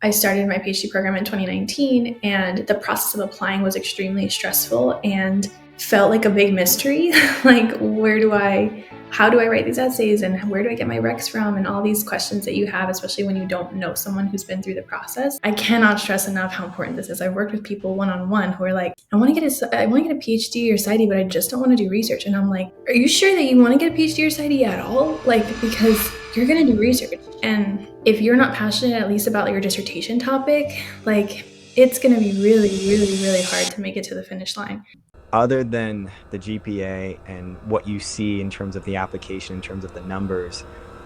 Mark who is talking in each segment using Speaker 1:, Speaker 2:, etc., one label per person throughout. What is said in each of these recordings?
Speaker 1: I started my PhD program in 2019, and the process of applying was extremely stressful and felt like a big mystery. Like, how do I write these essays, and where do I get my recs from, and all these questions that you have, especially when you don't know someone who's been through the process. I cannot stress enough how important this is. I've worked with people one-on-one who are like, I want to get a PhD or PsyD, but I just don't want to do research. And I'm like, are you sure that you want to get a PhD or PsyD at all? Like, because you're going to do research, and if you're not passionate at least about your dissertation topic, like, it's going to be really, really, really hard to make it to the finish line.
Speaker 2: Other than the GPA and what you see in terms of the application, in terms of the numbers,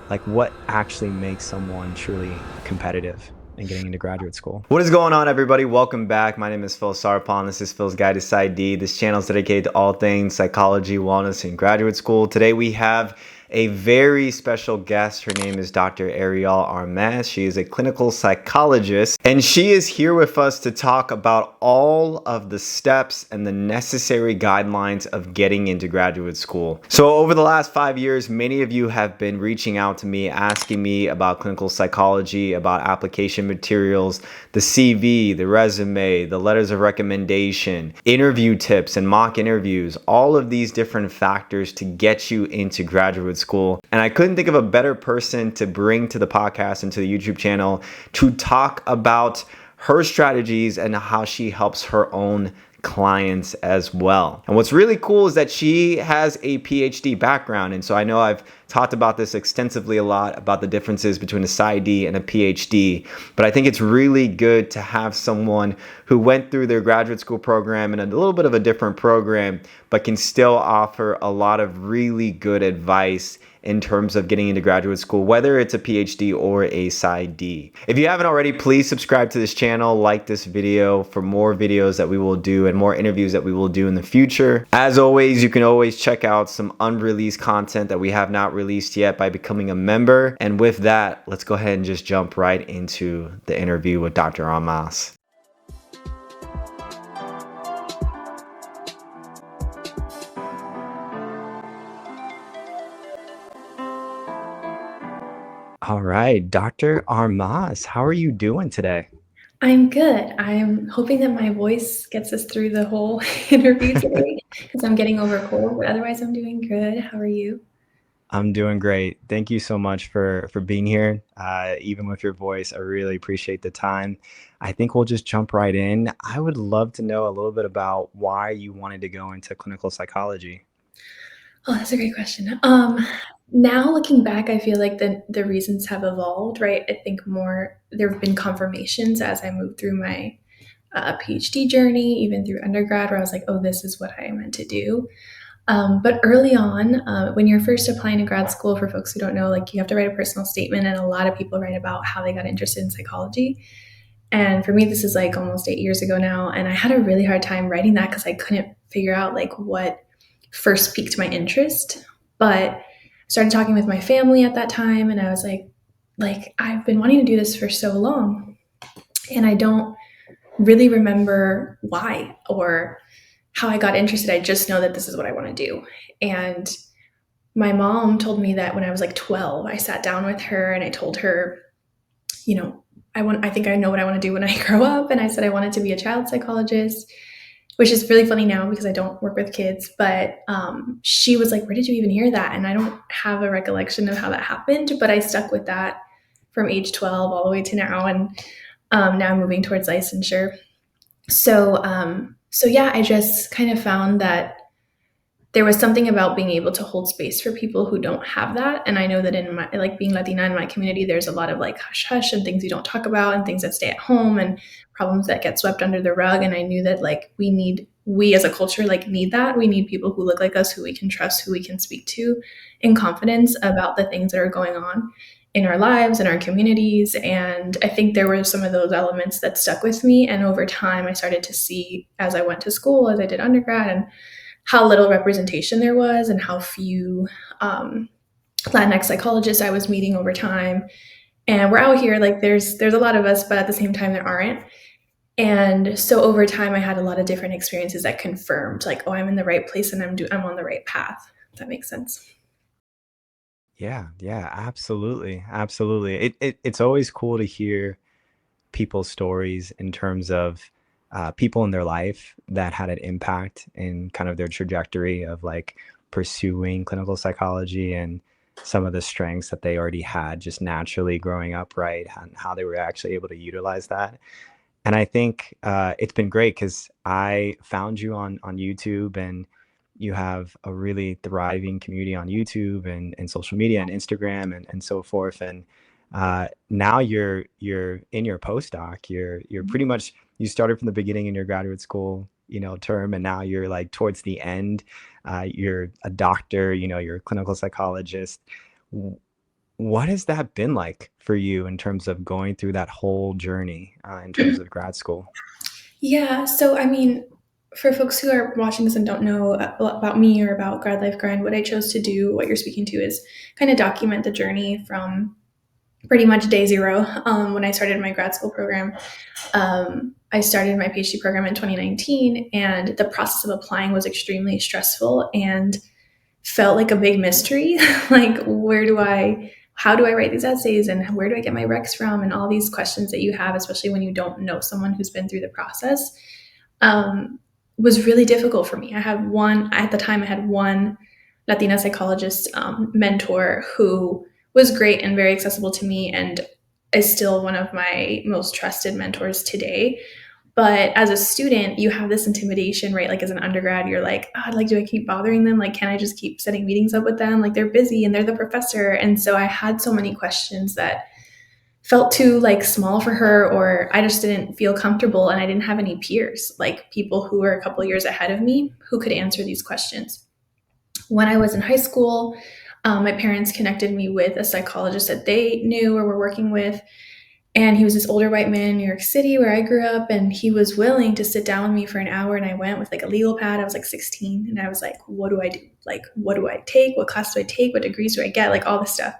Speaker 2: like what actually makes someone truly competitive in getting into graduate school? What is going on, everybody? Welcome back. My name is Phil Sarpon. This is Phil's Guide to PsyD. This channel is dedicated to all things psychology, wellness, and graduate school. Today we have a very special guest. Her name is Dr. Ariel Armas. She is a clinical psychologist, and she is here with us to talk about all of the steps and the necessary guidelines of getting into graduate school. So over the last 5 years, many of you have been reaching out to me, asking me about clinical psychology, about application materials, the CV, the resume, the letters of recommendation, interview tips and mock interviews, all of these different factors to get you into graduate school. And I couldn't think of a better person to bring to the podcast and to the YouTube channel to talk about her strategies and how she helps her own clients as well. And what's really cool is that she has a PhD background. And so I know I've talked about this extensively a lot about the differences between a PsyD and a PhD, but I think it's really good to have someone who went through their graduate school program in a little bit of a different program, but can still offer a lot of really good advice in terms of getting into graduate school, whether it's a PhD or a PsyD. If you haven't already, please subscribe to this channel, like this video for more videos that we will do and more interviews that we will do in the future. As always, you can always check out some unreleased content that we have not released yet by becoming a member. And with that, let's go ahead and just jump right into the interview with Dr. Armas. All right, Dr. Armas, how are you doing today?
Speaker 1: I'm good. I'm hoping that my voice gets us through the whole interview today because I'm getting over a cold, but otherwise I'm doing good. How are you?
Speaker 2: I'm doing great. Thank you so much for being here. Even with your voice, I really appreciate the time. I think we'll just jump right in. I would love to know a little bit about why you wanted to go into clinical psychology.
Speaker 1: Oh, that's a great question. Now looking back, I feel like the reasons have evolved, right? I think more there have been confirmations as I moved through my PhD journey, even through undergrad, where I was like, oh, this is what I meant to do. But early on, when you're first applying to grad school, for folks who don't know, like you have to write a personal statement, and a lot of people write about how they got interested in psychology. And for me, this is like almost 8 years ago now, and I had a really hard time writing that because I couldn't figure out like what first piqued my interest. But I started talking with my family at that time, and I was like I've been wanting to do this for so long, and I don't really remember why or how I got interested. I just know that this is what I want to do. And my mom told me that when I was like 12, I sat down with her and I told her, you know, I think I know what I want to do when I grow up. And I said I wanted to be a child psychologist, which is really funny now because I don't work with kids. But she was like, where did you even hear that? And I don't have a recollection of how that happened, but I stuck with that from age 12 all the way to now. And now I'm moving towards licensure. So yeah, I just kind of found that there was something about being able to hold space for people who don't have that. And I know that in my, like being Latina in my community, there's a lot of like hush hush and things you don't talk about and things that stay at home and problems that get swept under the rug. And I knew that like we as a culture like need that. We need people who look like us, who we can trust, who we can speak to in confidence about the things that are going on in our lives, in our communities. And I think there were some of those elements that stuck with me. And over time, I started to see as I went to school, as I did undergrad, and how little representation there was and how few Latinx psychologists I was meeting over time. And we're out here, like there's a lot of us, but at the same time there aren't. And so over time I had a lot of different experiences that confirmed like, oh, I'm in the right place and I'm on the right path. If that makes sense.
Speaker 2: Yeah, absolutely. Absolutely. It's always cool to hear people's stories in terms of people in their life that had an impact in kind of their trajectory of like pursuing clinical psychology, and some of the strengths that they already had just naturally growing up, right? And how they were actually able to utilize that. And I think it's been great because I found you on YouTube, and you have a really thriving community on YouTube and social media and Instagram and so forth. And now you're in your postdoc. You're pretty much, you started from the beginning in your graduate school, term, and now you're like towards the end. You're a doctor. You're a clinical psychologist. What has that been like for you in terms of going through that whole journey in terms of grad school?
Speaker 1: Yeah, so I mean, for folks who are watching this and don't know about me or about Grad Life Grind, what I chose to do, what you're speaking to, is kind of document the journey from pretty much day zero. When I started my grad school program, I started my PhD program in 2019, and the process of applying was extremely stressful and felt like a big mystery. Like, how do I write these essays, and where do I get my recs from, and all these questions that you have, especially when you don't know someone who's been through the process, um, was really difficult for me. At the time, I had one Latina psychologist mentor who was great and very accessible to me, and is still one of my most trusted mentors today. But as a student, you have this intimidation, right? Like as an undergrad, you're like, oh, like, do I keep bothering them? Like, can I just keep setting meetings up with them? Like, they're busy and they're the professor. And so I had so many questions that felt too like small for her, or I just didn't feel comfortable, and I didn't have any peers, like people who were a couple years ahead of me who could answer these questions. When I was in high school, my parents connected me with a psychologist that they knew or were working with, and he was this older white man in New York City where I grew up, and he was willing to sit down with me for an hour. And I went with like a legal pad. I was like 16, and I was like, what do I do? Like, what do I take? What class do I take? What degrees do I get? Like all this stuff.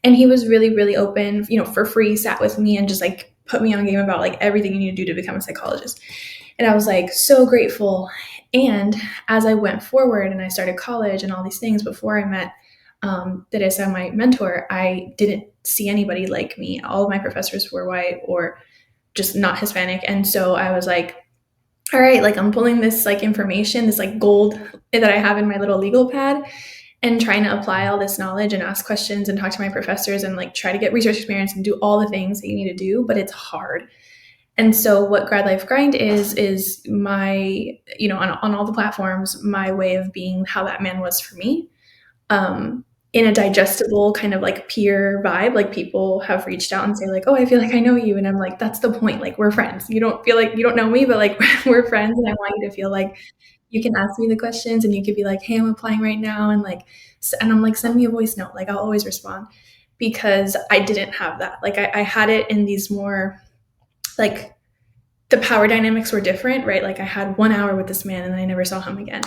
Speaker 1: And he was really, really open, for free, sat with me and just like put me on game about like everything you need to do to become a psychologist. And I was like so grateful. And as I went forward and I started college and all these things, before I met that I saw my mentor, I didn't see anybody like me. All of my professors were white or just not Hispanic. And so I was like, all right, like I'm pulling this like information, this like gold that I have in my little legal pad, and trying to apply all this knowledge and ask questions and talk to my professors and like try to get research experience and do all the things that you need to do, but it's hard. And so what Grad Life Grind is my, on all the platforms, my way of being how that man was for me. In a digestible kind of like peer vibe. Like people have reached out and say like, oh, I feel like I know you. And I'm like, that's the point. Like we're friends. You don't feel like you don't know me, but like we're friends. And I want you to feel like you can ask me the questions, and you could be like, hey, I'm applying right now. And like, and I'm like, send me a voice note. Like I'll always respond, because I didn't have that. Like I had it in these more like, the power dynamics were different, right? Like I had 1 hour with this man and then I never saw him again.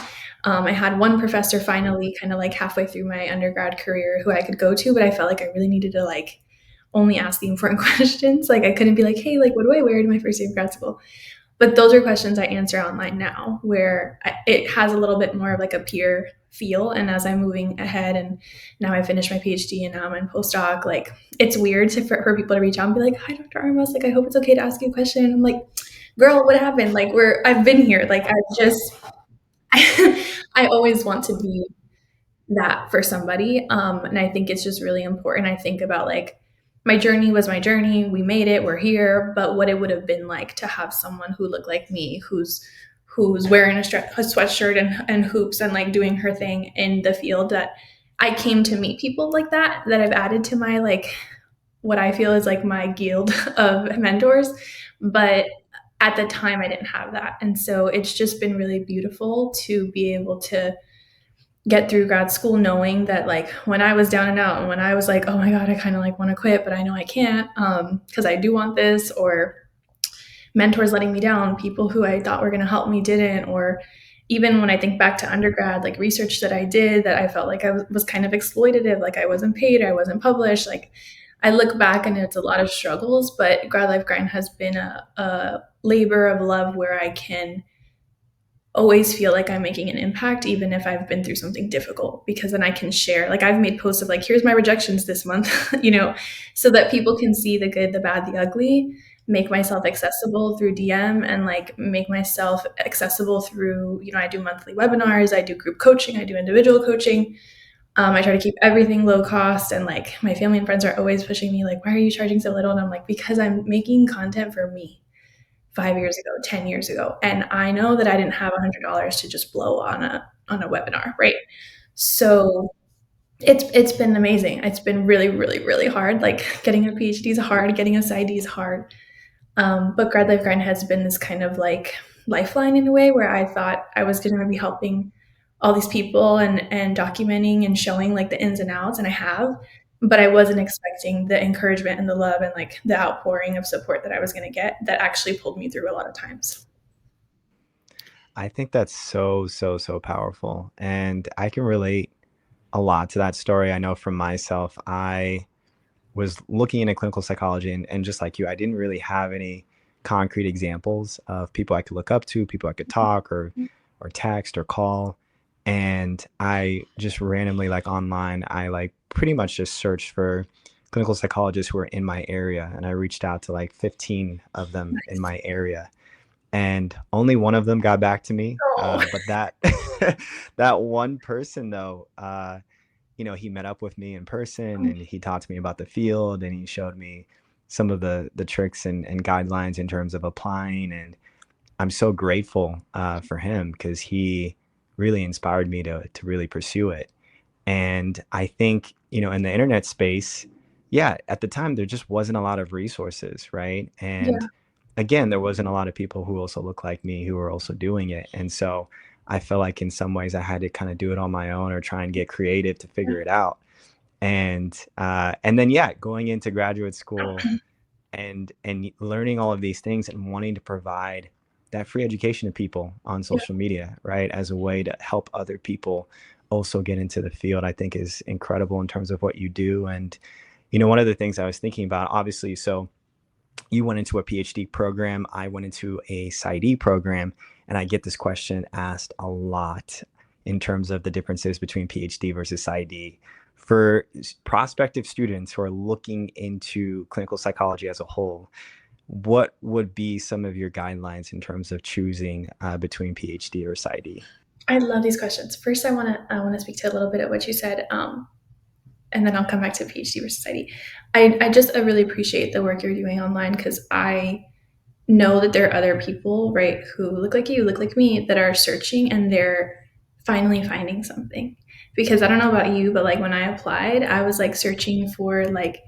Speaker 1: I had one professor finally kind of like halfway through my undergrad career who I could go to, but I felt like I really needed to like only ask the important questions. Like I couldn't be like, hey, like what do I wear to my first day of grad school? But those are questions I answer online now, where it has a little bit more of like a peer feel. And as I'm moving ahead, and now I finished my PhD and now I'm in postdoc, like it's weird for people to reach out and be like, hi, Dr. Armas, like I hope it's okay to ask you a question. I'm like, girl, what happened? Like I've been here. Like I always want to be that for somebody. And I think it's just really important. I think about like my journey was my journey. We made it. We're here. But what it would have been like to have someone who looked like me, who's wearing a sweatshirt and hoops and like doing her thing in the field, that I came to meet people like that I've added to my like what I feel is like my guild of mentors. But at the time I didn't have that. And so it's just been really beautiful to be able to get through grad school knowing that like when I was down and out, and when I was like, oh my God, I kind of like want to quit, but I know I can't because I do want this, or mentors letting me down, people who I thought were going to help me didn't, or even when I think back to undergrad, like research that I did that I felt like I was kind of exploitative, like I wasn't paid, I wasn't published. Like I look back and it's a lot of struggles, but Grad Life Grind has been a labor of love where I can always feel like I'm making an impact, even if I've been through something difficult, because then I can share. Like I've made posts of like, here's my rejections this month, so that people can see the good, the bad, the ugly. make myself accessible through DM and like make myself accessible through, I do monthly webinars, I do group coaching, I do individual coaching. I try to keep everything low cost, and like my family and friends are always pushing me, like, why are you charging so little? And I'm like, because I'm making content for me 5 years ago, 10 years ago. And I know that I didn't have $100 to just blow on a webinar, right? So it's been amazing. It's been really, really, really hard. Like getting a PhD is hard, getting a PsyD is hard. But Grad Life Grind has been this kind of like lifeline in a way where I thought I was going to be helping all these people and documenting and showing like the ins and outs, and I have, but I wasn't expecting the encouragement and the love and like the outpouring of support that I was going to get that actually pulled me through a lot of times.
Speaker 2: I think that's so, so, so powerful. And I can relate a lot to that story. I know from myself, I was looking into clinical psychology, and just like you, I didn't really have any concrete examples of people I could look up to, people I could talk or text or call. And I just randomly, like online, I like pretty much just searched for clinical psychologists who were in my area, and I reached out to like 15 of them in
Speaker 1: Nice.
Speaker 2: my area, and only one of them got back to me.
Speaker 1: Oh,
Speaker 2: But that that one person though, he met up with me in person, and he talked to me about the field, and he showed me some of the tricks and guidelines in terms of applying. And I'm so grateful for him, because he really inspired me to really pursue it. And I think, in the internet space, yeah, at the time there just wasn't a lot of resources, right? And
Speaker 1: yeah,
Speaker 2: again, there wasn't a lot of people who also look like me who were also doing it. And so I felt like in some ways I had to kind of do it on my own or try and get creative to
Speaker 1: yeah,
Speaker 2: figure it out. And then yeah, going into graduate school and learning all of these things and wanting to provide that free education to people on
Speaker 1: yeah.
Speaker 2: social media, right, as a way to help other people also get into the field, I think is incredible in terms of what you do. And one of the things I was thinking about, obviously, so you went into a PhD program, I went into a PsyD program, and I get this question asked a lot in terms of the differences between PhD versus PsyD. For prospective students who are looking into clinical psychology as a whole, what would be some of your guidelines in terms of choosing between PhD or PsyD?
Speaker 1: I love these questions. First, I want to speak to a little bit of what you said, and then I'll come back to PhD versus society. I really appreciate the work you're doing online because I know that there are other people, right, who look like you, look like me, that are searching and they're finally finding something. Because I don't know about you, but like when I applied, I was like searching for like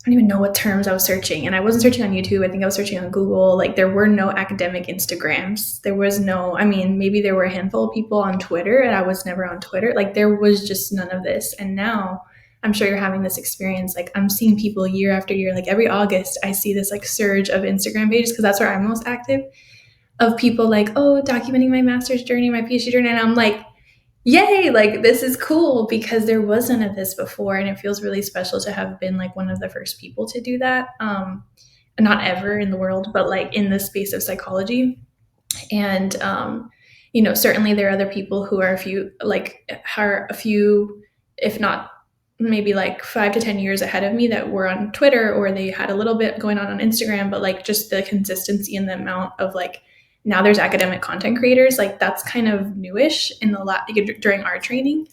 Speaker 1: I don't even know what terms I was searching. And I wasn't searching on YouTube. I think I was searching on Google. Like there were no academic Instagrams. There was no, I mean, maybe there were a handful of people on Twitter and I was never on Twitter. Like there was just none of this. And now I'm sure you're having this experience. Like I'm seeing people year after year, like every August, I see this like surge of Instagram pages because that's where I'm most active of people like, oh, documenting my master's journey, my PhD journey. And I'm like, yay, like this is cool because there was none of this before, and it feels really special to have been like one of the first people to do that. Not ever in the world, but like in the space of psychology. And certainly there are other people who are a few, if not maybe like 5 to 10 years ahead of me that were on Twitter, or they had a little bit going on Instagram, but like just the consistency and the amount of like now there's academic content creators, like that's kind of newish in during our training.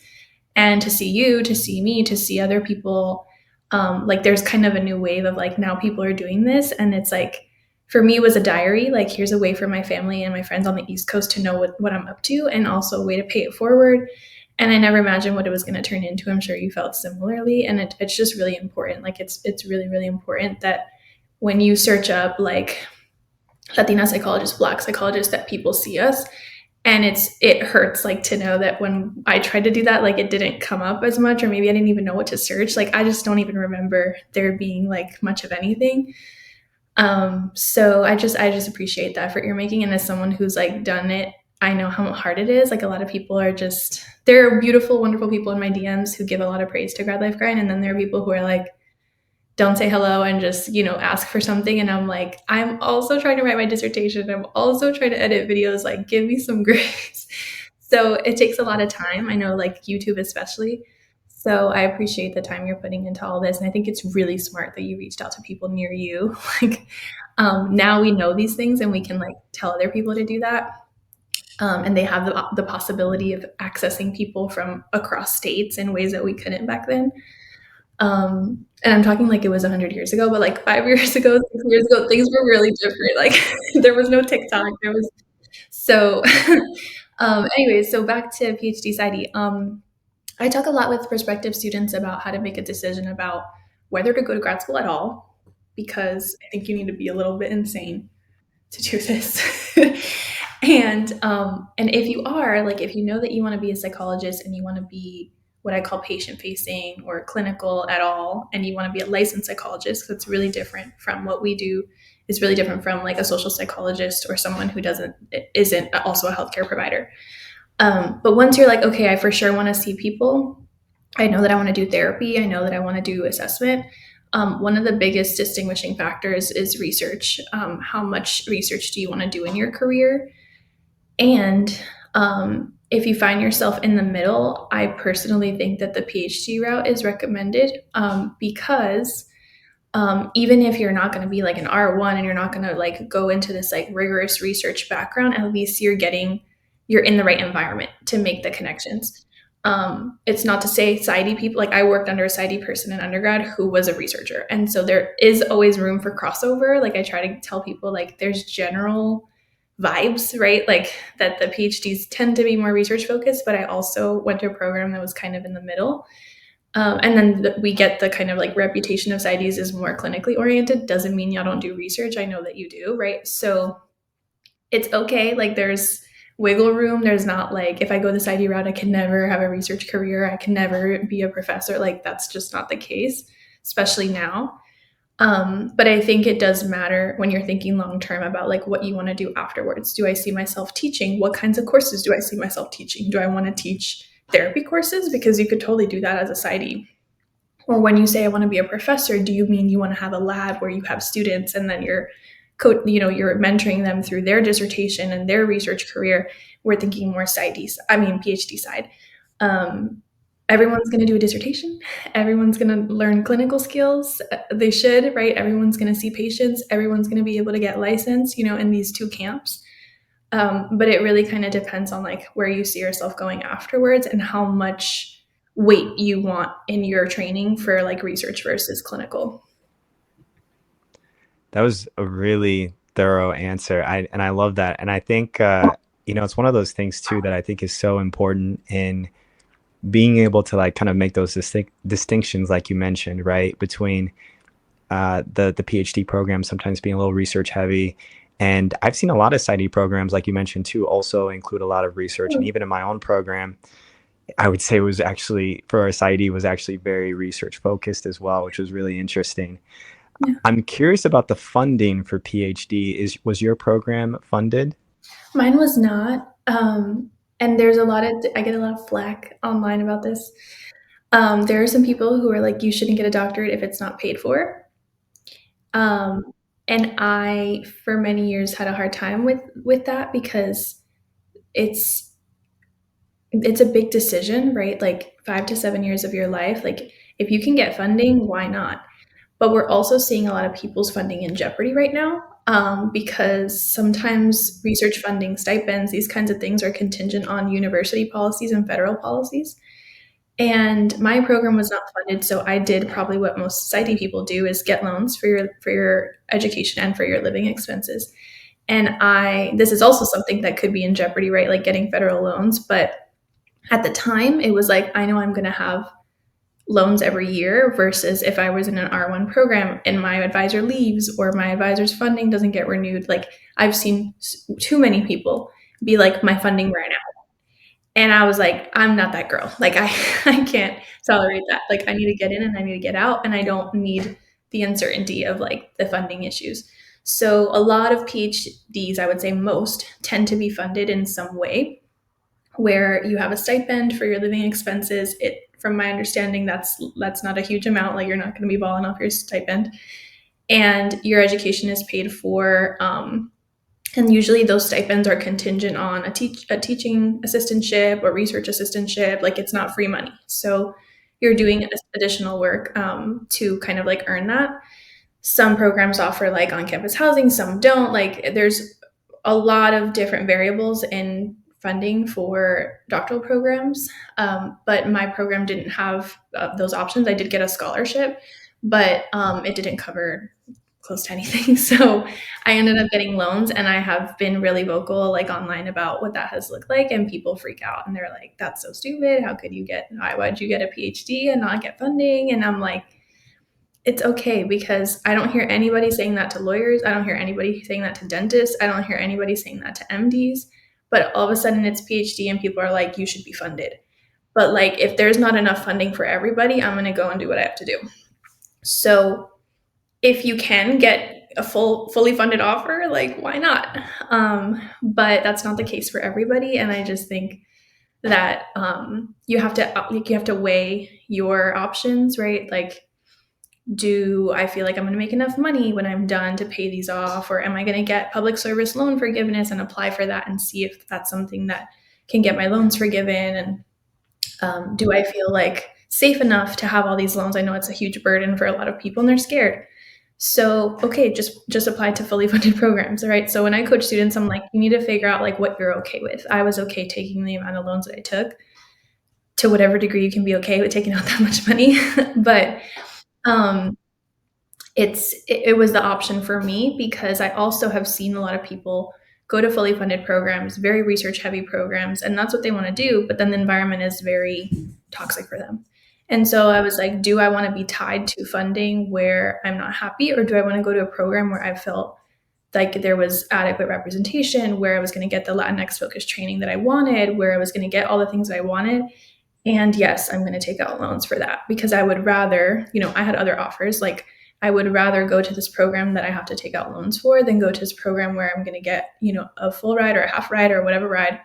Speaker 1: And to see you, to see me, to see other people, like there's kind of a new wave of like now people are doing this, and it's like for me it was a diary, like here's a way for my family and my friends on the East Coast to know what I'm up to, and also a way to pay it forward. And I never imagined what it was going to turn into. I'm sure you felt similarly, and it's just really important. Like it's really really important that when you search up like Latina psychologists, Black psychologists, that people see us. And it hurts like to know that when I tried to do that, like it didn't come up as much, or maybe I didn't even know what to search. Like I just don't even remember there being like much of anything. So I just appreciate the effort you're making, and as someone who's like done it, I know how hard it is. Like a lot of people are just there are beautiful, wonderful people in my DMs who give a lot of praise to Grad Life Grind, and then there are people who are like, don't say hello and just ask for something, and I'm like, I'm also trying to write my dissertation, I'm also trying to edit videos, like give me some grace. So it takes a lot of time, I know, like YouTube especially. So I appreciate the time you're putting into all this. And I think it's really smart that you reached out to people near you. Like, now we know these things and we can like tell other people to do that. And they have the possibility of accessing people from across states in ways that we couldn't back then. And I'm talking like it was 100 years ago, but like 5 years ago, 6 years ago, things were really different. Like there was no TikTok. There was so. Anyways, so back to PhD PsyD. I talk a lot with prospective students about how to make a decision about whether to go to grad school at all, because I think you need to be a little bit insane to do this. And if you are like, if you know that you want to be a psychologist and you want to be what I call patient facing or clinical at all, and you want to be a licensed psychologist, because it's really different from what we do, is really different from like a social psychologist or someone who isn't also a healthcare provider. But once you're like, okay, I for sure want to see people, I know that I want to do therapy, I know that I want to do assessment. One of the biggest distinguishing factors is research. How much research do you want to do in your career? And if you find yourself in the middle, I personally think that the PhD route is recommended, because even if you're not going to be like an R1 and you're not going to like go into this like rigorous research background, at least you're in the right environment to make the connections. It's not to say PsyD people, like I worked under a PsyD person in undergrad who was a researcher. And so there is always room for crossover. Like I try to tell people like there's general vibes, right? Like that the PhDs tend to be more research focused, but I also went to a program that was kind of in the middle. And then we get the kind of like reputation of PsyDs is more clinically oriented. Doesn't mean y'all don't do research. I know that you do, right? So it's okay. Like there's wiggle room. There's not like if I go the PsyD route, I can never have a research career. I can never be a professor. Like that's just not the case, especially now. But I think it does matter when you're thinking long term about like what you want to do afterwards. Do I see myself teaching? What kinds of courses do I see myself teaching? Do I want to teach therapy courses? Because you could totally do that as a PsyD. Or when you say I want to be a professor, do you mean you want to have a lab where you have students and then you're mentoring them through their dissertation and their research career? We're thinking more PhD side. Um, Everyone's going to do a dissertation. Everyone's going to learn clinical skills. They should, right? Everyone's going to see patients. Everyone's going to be able to get licensed, in these two camps. But it really kind of depends on like where you see yourself going afterwards and how much weight you want in your training for like research versus clinical.
Speaker 2: That was a really thorough answer. I love that. And I think it's one of those things too that I think is so important in being able to like kind of make those distinctions, like you mentioned, right, between the PhD program sometimes being a little research heavy. And I've seen a lot of PsyD programs, like you mentioned too, also include a lot of research. And even in my own program, I would say was actually for our PsyD was actually very research focused as well, which was really interesting.
Speaker 1: Yeah.
Speaker 2: I'm curious about the funding for PhD. Was your program funded?
Speaker 1: Mine was not. And I get a lot of flack online about this. There are some people who are like, you shouldn't get a doctorate if it's not paid for. Um, and I, for many years, had a hard time with that because it's it's a big decision, right? Like 5 to 7 years of your life. Like if you can get funding, why not? But we're also seeing a lot of people's funding in jeopardy right now, because sometimes research funding, stipends, these kinds of things are contingent on university policies and federal policies. And my program was not funded, so I did probably what most society people do is get loans for your education and for your living expenses. And this is also something that could be in jeopardy, right? Like getting federal loans. But at the time, it was like, I know I'm going to have loans every year versus if I was in an R1 program and my advisor leaves or my advisor's funding doesn't get renewed. Like I've seen too many people be like, my funding ran out. And I was like, I'm not that girl. Like I can't tolerate that. Like I need to get in and I need to get out and I don't need the uncertainty of like the funding issues. So a lot of PhDs, I would say most, tend to be funded in some way where you have a stipend for your living expenses. From my understanding, that's not a huge amount. Like you're not going to be balling off your stipend, and your education is paid for. And usually those stipends are contingent on a teaching assistantship or research assistantship. Like it's not free money. So you're doing additional work to kind of like earn that. Some programs offer like on-campus housing, some don't. Like there's a lot of different variables in funding for doctoral programs, but my program didn't have those options. I did get a scholarship, but it didn't cover close to anything. So I ended up getting loans, and I have been really vocal like online about what that has looked like, and people freak out and they're like, "That's so stupid. How could you get? Why'd you get a PhD and not get funding?" And I'm like, it's okay because I don't hear anybody saying that to lawyers. I don't hear anybody saying that to dentists. I don't hear anybody saying that to MDs. But all of a sudden it's PhD and people are like, you should be funded. But like, if there's not enough funding for everybody, I'm going to go and do what I have to do. So if you can get a fully funded offer, like why not? But that's not the case for everybody. And I just think that you have to weigh your options, right? Like, do I feel like I'm going to make enough money when I'm done to pay these off? Or am I going to get public service loan forgiveness and apply for that and see if that's something that can get my loans forgiven? And do I feel like safe enough to have all these loans? I know it's a huge burden for a lot of people and they're scared. So, okay, just apply to fully funded programs, all right? So when I coach students, I'm like, you need to figure out like what you're okay with. I was okay taking the amount of loans that I took to whatever degree you can be okay with taking out that much money. But um, it was the option for me because I also have seen a lot of people go to fully funded programs, very research heavy programs, and that's what they want to do, but then the environment is very toxic for them. And so I was like, do I want to be tied to funding where I'm not happy, or do I want to go to a program where I felt like there was adequate representation, where I was going to get the Latinx focused training that I wanted, where I was going to get all the things that I wanted? And yes, I'm going to take out loans for that because I would rather, I had other offers. Like, I would rather go to this program that I have to take out loans for than go to this program where I'm going to get, a full ride or a half ride or whatever ride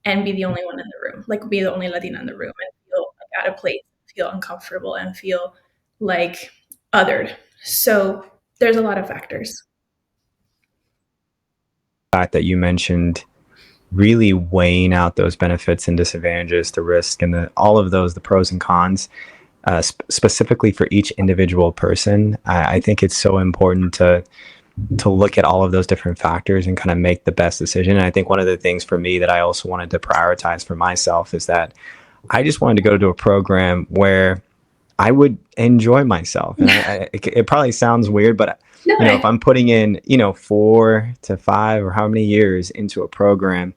Speaker 1: and be the only one in the room, like be the only Latina in the room and feel like out of place, feel uncomfortable, and feel like othered. So there's a lot of factors.
Speaker 2: Fact that you mentioned really weighing out those benefits and disadvantages, the risk and all of those, the pros and cons, specifically for each individual person. I think it's so important to look at all of those different factors and kind of make the best decision. And I think one of the things for me that I also wanted to prioritize for myself is that I just wanted to go to a program where I would enjoy myself. And it probably sounds weird, but
Speaker 1: No,
Speaker 2: if I'm putting in, 4 to 5 or how many years into a program,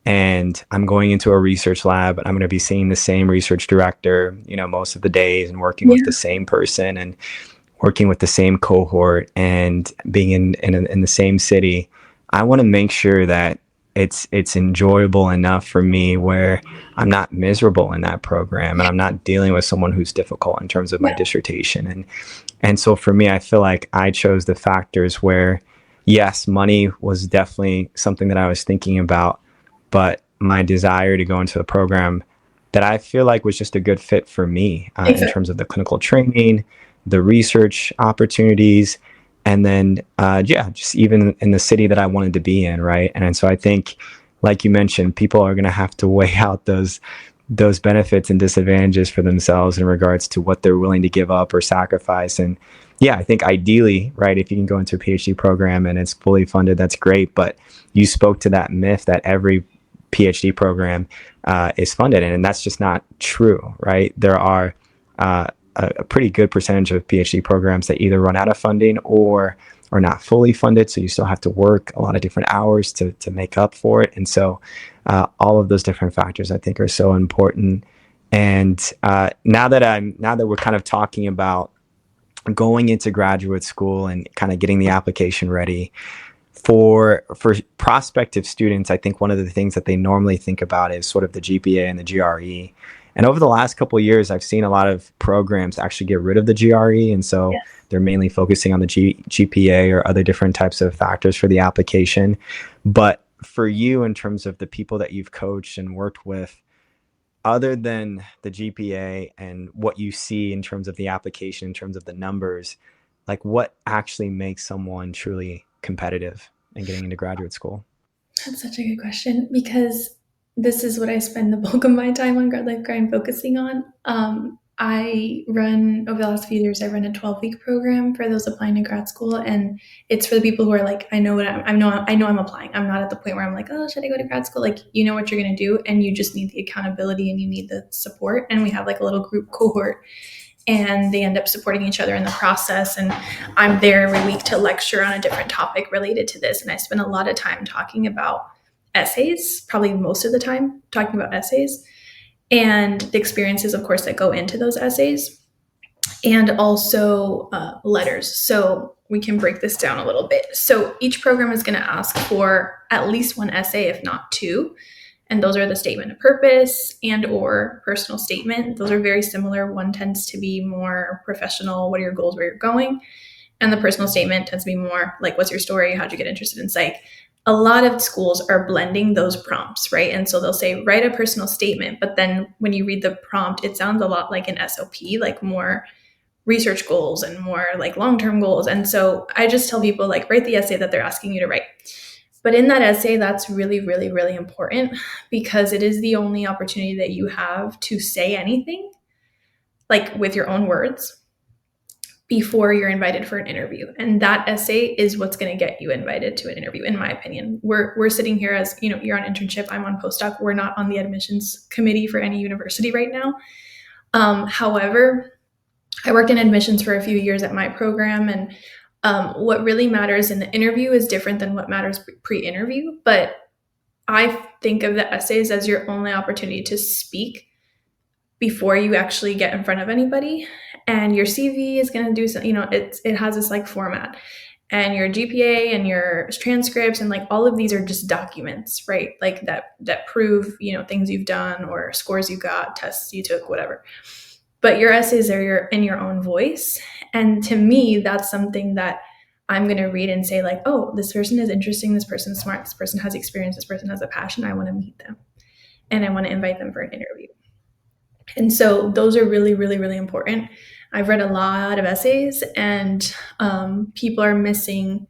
Speaker 2: and I'm going into a research lab, and I'm going to be seeing the same research director, most of the days, and working with the
Speaker 1: yeah,
Speaker 2: same person and working with the same cohort and being in the same city. I want to make sure that it's enjoyable enough for me where I'm not miserable in that program and I'm not dealing with someone who's difficult in terms of my
Speaker 1: yeah,
Speaker 2: dissertation. And so for me, I feel like I chose the factors where, yes, money was definitely something that I was thinking about, but my desire to go into a program that I feel like was just a good fit for me in
Speaker 1: exactly.
Speaker 2: terms of the clinical training, the research opportunities, and then, yeah, just even in the city that I wanted to be in, right? And so I think, like you mentioned, people are going to have to weigh out those benefits and disadvantages for themselves in regards to what they're willing to give up or sacrifice. And yeah, I think ideally, right, if you can go into a PhD program and it's fully funded, that's great. But you spoke to that myth that every PhD program is funded, and that's just not true, right? There are a pretty good percentage of PhD programs that either run out of funding or are not fully funded, so you still have to work a lot of different hours to make up for it. And so all of those different factors I think are so important. And now that we're kind of talking about going into graduate school and kind of getting the application ready for prospective students, I think one of the things that they normally think about is sort of the GPA and the GRE. And over the last couple of years, I've seen a lot of programs actually get rid of the GRE, and so
Speaker 1: Yes.
Speaker 2: they're mainly focusing on the GPA or other different types of factors for the application. But for you, in terms of the people that you've coached and worked with, other than the GPA and what you see in terms of the application, in terms of the numbers, like what actually makes someone truly competitive in getting into graduate school?
Speaker 1: That's such a good question because this is what I spend the bulk of my time on Grad Life Grind focusing on. I run over the last few years. I run a 12-week program for those applying to grad school, and it's for the people who are like, I know what I know I'm applying. I'm not at the point where I'm like, oh, should I go to grad school? Like, you know what you're going to do, and you just need the accountability and you need the support. And we have like a little group cohort, and they end up supporting each other in the process. And I'm there every week to lecture on a different topic related to this, and I spend a lot of time talking about essays, probably most of the time talking about essays and the experiences, of course, that go into those essays, and also letters. So we can break this down a little bit. So each program is going to ask for at least one essay, if not two. And those are the statement of purpose and or personal statement. Those are very similar. One tends to be more professional, what are your goals, where you're going? And the personal statement tends to be more like, what's your story? How'd you get interested in psych? A lot of schools are blending those prompts, right? And so they'll say, write a personal statement. But then when you read the prompt, it sounds a lot like an SOP, like more research goals and more like long-term goals. And so I just tell people, like, write the essay that they're asking you to write. But in that essay, that's really, really, really important because it is the only opportunity that you have to say anything, like with your own words, before you're invited for an interview. And that essay is what's going to get you invited to an interview, in my opinion. We're sitting here as, you know, you're on internship, I'm on postdoc. We're not on the admissions committee for any university right now. However, I worked in admissions for a few years at my program, and what really matters in the interview is different than what matters pre-interview. But I think of the essays as your only opportunity to speak before you actually get in front of anybody. And your CV is going to do something, you know, it has this like format, and your GPA and your transcripts and like all of these are just documents, right? Like that prove, you know, things you've done or scores you got, tests you took, whatever. But your essays are in your own voice. And to me, that's something that I'm going to read and say, like, oh, this person is interesting. This person's smart. This person has experience. This person has a passion. I want to meet them. And I want to invite them for an interview. And so those are really, really, really important. I've read a lot of essays, and people are missing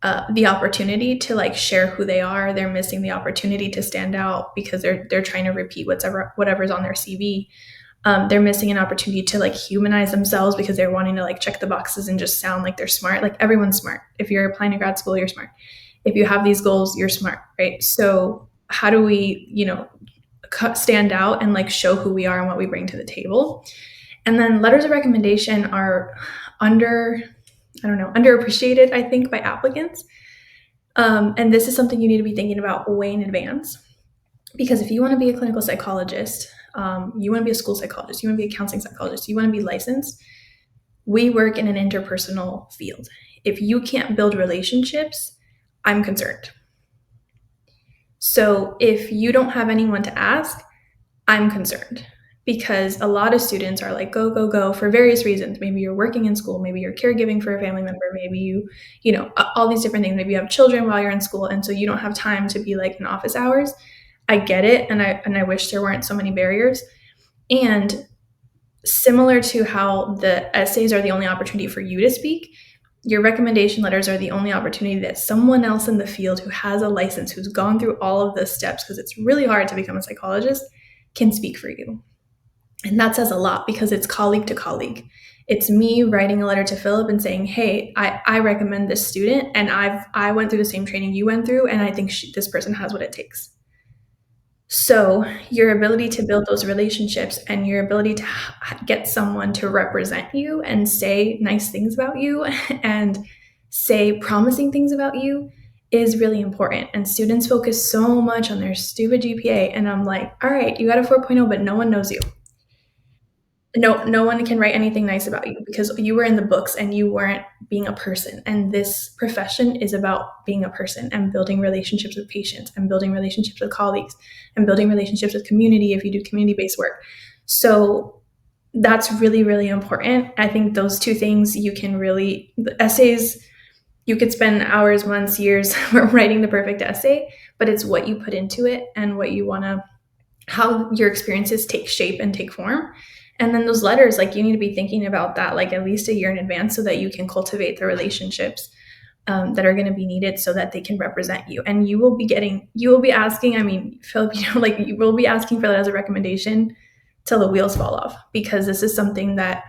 Speaker 1: the opportunity to like share who they are. They're missing the opportunity to stand out because they're trying to repeat whatever's on their CV. They're missing an opportunity to like humanize themselves because they're wanting to like check the boxes and just sound like they're smart. Like, everyone's smart. If you're applying to grad school, you're smart. If you have these goals, you're smart, right? So how do we, you know, stand out and like show who we are and what we bring to the table? And then letters of recommendation are underappreciated, I think, by applicants. And this is something you need to be thinking about way in advance. Because if you want to be a clinical psychologist, you want to be a school psychologist, you want to be a counseling psychologist, you want to be licensed, we work in an interpersonal field. If you can't build relationships, I'm concerned. So if you don't have anyone to ask, I'm concerned, because a lot of students are like, go, go, go for various reasons. Maybe you're working in school, maybe you're caregiving for a family member, maybe you know, all these different things. Maybe you have children while you're in school, and so you don't have time to be like in office hours. I get it, and I wish there weren't so many barriers. And similar to how the essays are the only opportunity for you to speak, your recommendation letters are the only opportunity that someone else in the field who has a license, who's gone through all of the steps, because it's really hard to become a psychologist, can speak for you. And that says a lot, because it's colleague to colleague. It's me writing a letter to Philip and saying, hey, I recommend this student, and I went through the same training you went through, and I think this person has what it takes. So your ability to build those relationships and your ability to get someone to represent you and say nice things about you and say promising things about you is really important. And students focus so much on their stupid GPA. And I'm like, all right, you got a 4.0, but no one knows you. No one can write anything nice about you because you were in the books and you weren't being a person. And this profession is about being a person and building relationships with patients and building relationships with colleagues and building relationships with community if you do community-based work. So that's really, really important. I think those two things you can really, the essays, you could spend hours, months, years writing the perfect essay, but it's what you put into it and what you want to, how your experiences take shape and take form. And then those letters, like, you need to be thinking about that like at least a year in advance so that you can cultivate the relationships that are going to be needed so that they can represent you. And you will be asking, I mean, Philip, you know, like, you will be asking for that as a recommendation till the wheels fall off, because this is something that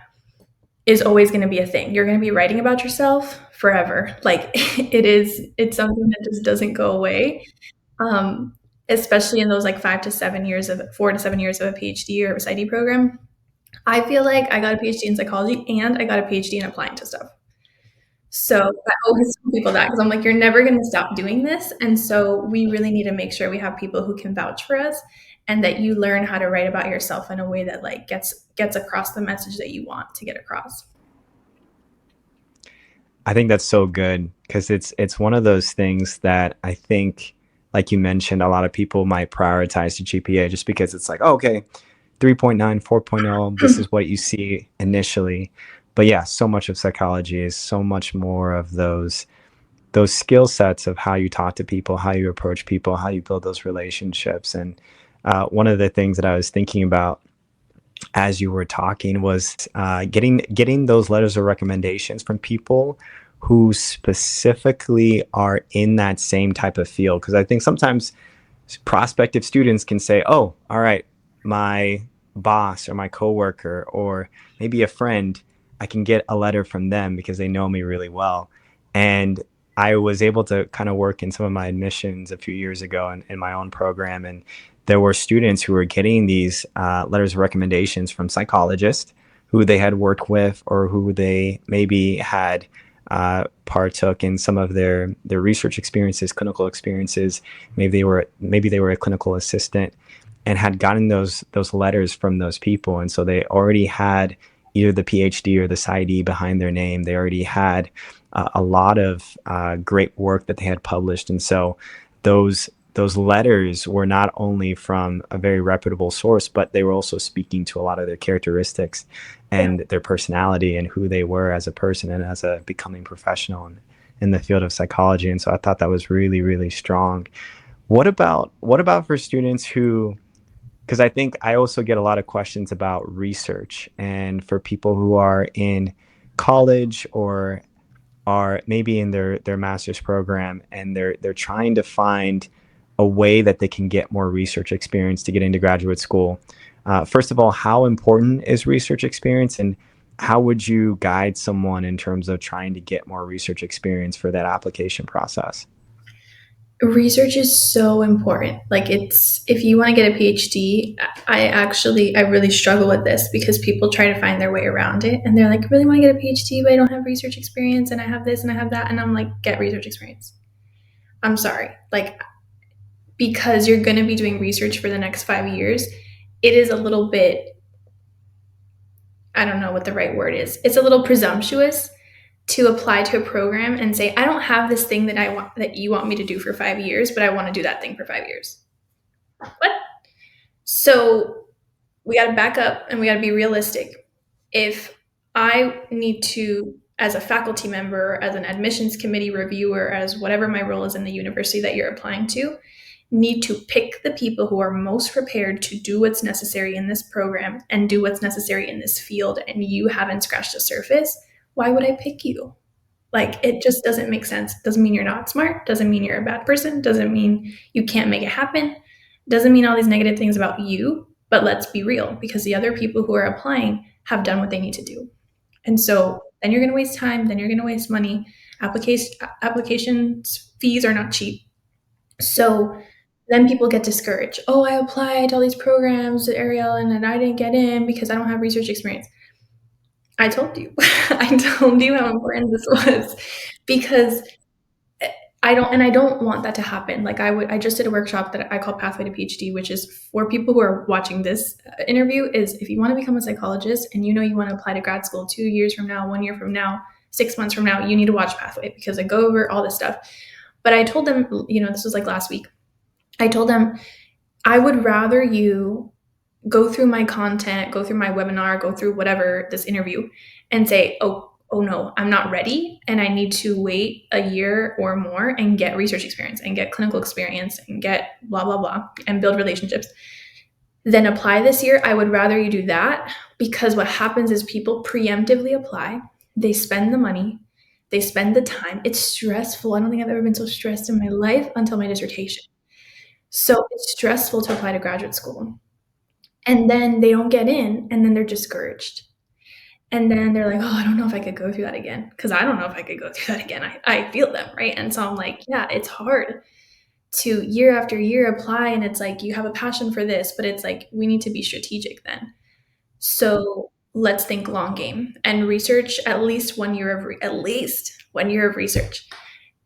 Speaker 1: is always going to be a thing. You're going to be writing about yourself forever. Like it's something that just doesn't go away. Um, Especially in those like 5 to 7 years of 4 to 7 years of a PhD or a PsyD program. I feel like I got a PhD in psychology and I got a PhD in applying to stuff. So I always tell people that because I'm like, you're never going to stop doing this. And so we really need to make sure we have people who can vouch for us and that you learn how to write about yourself in a way that like gets across the message that you want to get across.
Speaker 2: I think that's so good because it's one of those things that I think, like you mentioned, a lot of people might prioritize the GPA just because it's like, oh, okay, 3.9, 4.0, this is what you see initially. But yeah, so much of psychology is so much more of those skill sets of how you talk to people, how you approach people, how you build those relationships. And one of the things that I was thinking about as you were talking was getting those letters of recommendations from people who specifically are in that same type of field. Because I think sometimes prospective students can say, "Oh, all right, my boss or my coworker or maybe a friend, I can get a letter from them because they know me really well." And I was able to kind of work in some of my admissions a few years ago in my own program, and there were students who were getting these letters of recommendations from psychologists who they had worked with or who they maybe had partook in some of their research experiences, clinical experiences. Maybe they were a clinical assistant and had gotten those letters from those people, and so they already had either the PhD or the PsyD behind their name. They already had a lot of great work that they had published, and so those letters were not only from a very reputable source, but they were also speaking to a lot of their characteristics
Speaker 1: Yeah.
Speaker 2: and their personality and who they were as a person and as a becoming professional in the field of psychology. And so I thought that was really, really strong. What about for students who, because I think I also get a lot of questions about research and for people who are in college or are maybe in their master's program and they're trying to find a way that they can get more research experience to get into graduate school. First of all, how important is research experience, and how would you guide someone in terms of trying to get more research experience for that application process?
Speaker 1: Research is so important. Like it's if you want to get a PhD, I really struggle with this because people try to find their way around it and they're like, really want to get a PhD, but I don't have research experience and I have this and I have that. And I'm like, get research experience. I'm sorry. Like, because you're going to be doing research for the next 5 years, it is a little bit, I don't know what the right word is. It's a little presumptuous to apply to a program and say, I don't have this thing that I want that you want me to do for 5 years, but I want to do that thing for 5 years. What? So we got to back up and we got to be realistic. If I need to, as a faculty member, as an admissions committee reviewer, as whatever my role is in the university that you're applying to, need to pick the people who are most prepared to do what's necessary in this program and do what's necessary in this field, and you haven't scratched the surface, why would I pick you? Like, it just doesn't make sense. Doesn't mean you're not smart, doesn't mean you're a bad person, doesn't mean you can't make it happen, doesn't mean all these negative things about you. But let's be real, because the other people who are applying have done what they need to do. And so then you're going to waste time, then you're going to waste money. Applications fees are not cheap. So then people get discouraged. Oh, I applied to all these programs, Ariel, and then I didn't get in because I don't have research experience. I told you. I told you how important this was because I don't want that to happen. Like I just did a workshop that I call Pathway to PhD, which is for people who are watching this interview is if you want to become a psychologist and you know you want to apply to grad school 2 years from now, 1 year from now, 6 months from now, you need to watch Pathway because I go over all this stuff. But I told them, this was like last week. I told them I would rather you go through my content, go through my webinar, go through whatever this interview and say, oh no, I'm not ready and I need to wait a year or more and get research experience and get clinical experience and get blah, blah, blah, and build relationships. Then apply this year. I would rather you do that because what happens is people preemptively apply, they spend the money, they spend the time. It's stressful. I don't think I've ever been so stressed in my life until my dissertation. So it's stressful to apply to graduate school. And then they don't get in, and then they're discouraged. And then they're like, oh, I don't know if I could go through that again. Because I don't know if I could go through that again. I feel them, right? And so I'm like, yeah, it's hard to year after year apply. And it's like, you have a passion for this, but it's like, we need to be strategic then. So let's think long game and research at least 1 year of research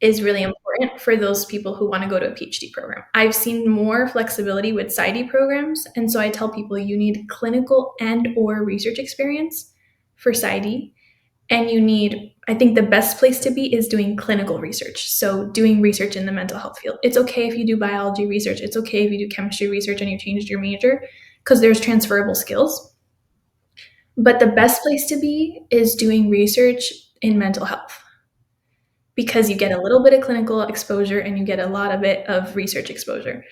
Speaker 1: is really important for those people who want to go to a PhD program. I've seen more flexibility with PsyD programs, and so I tell people you need clinical and or research experience for PsyD, and you need, I think the best place to be is doing clinical research. So doing research in the mental health field. It's okay if you do biology research, it's okay if you do chemistry research and you changed your major because there's transferable skills. But the best place to be is doing research in mental health because you get a little bit of clinical exposure and you get a lot of it of research exposure.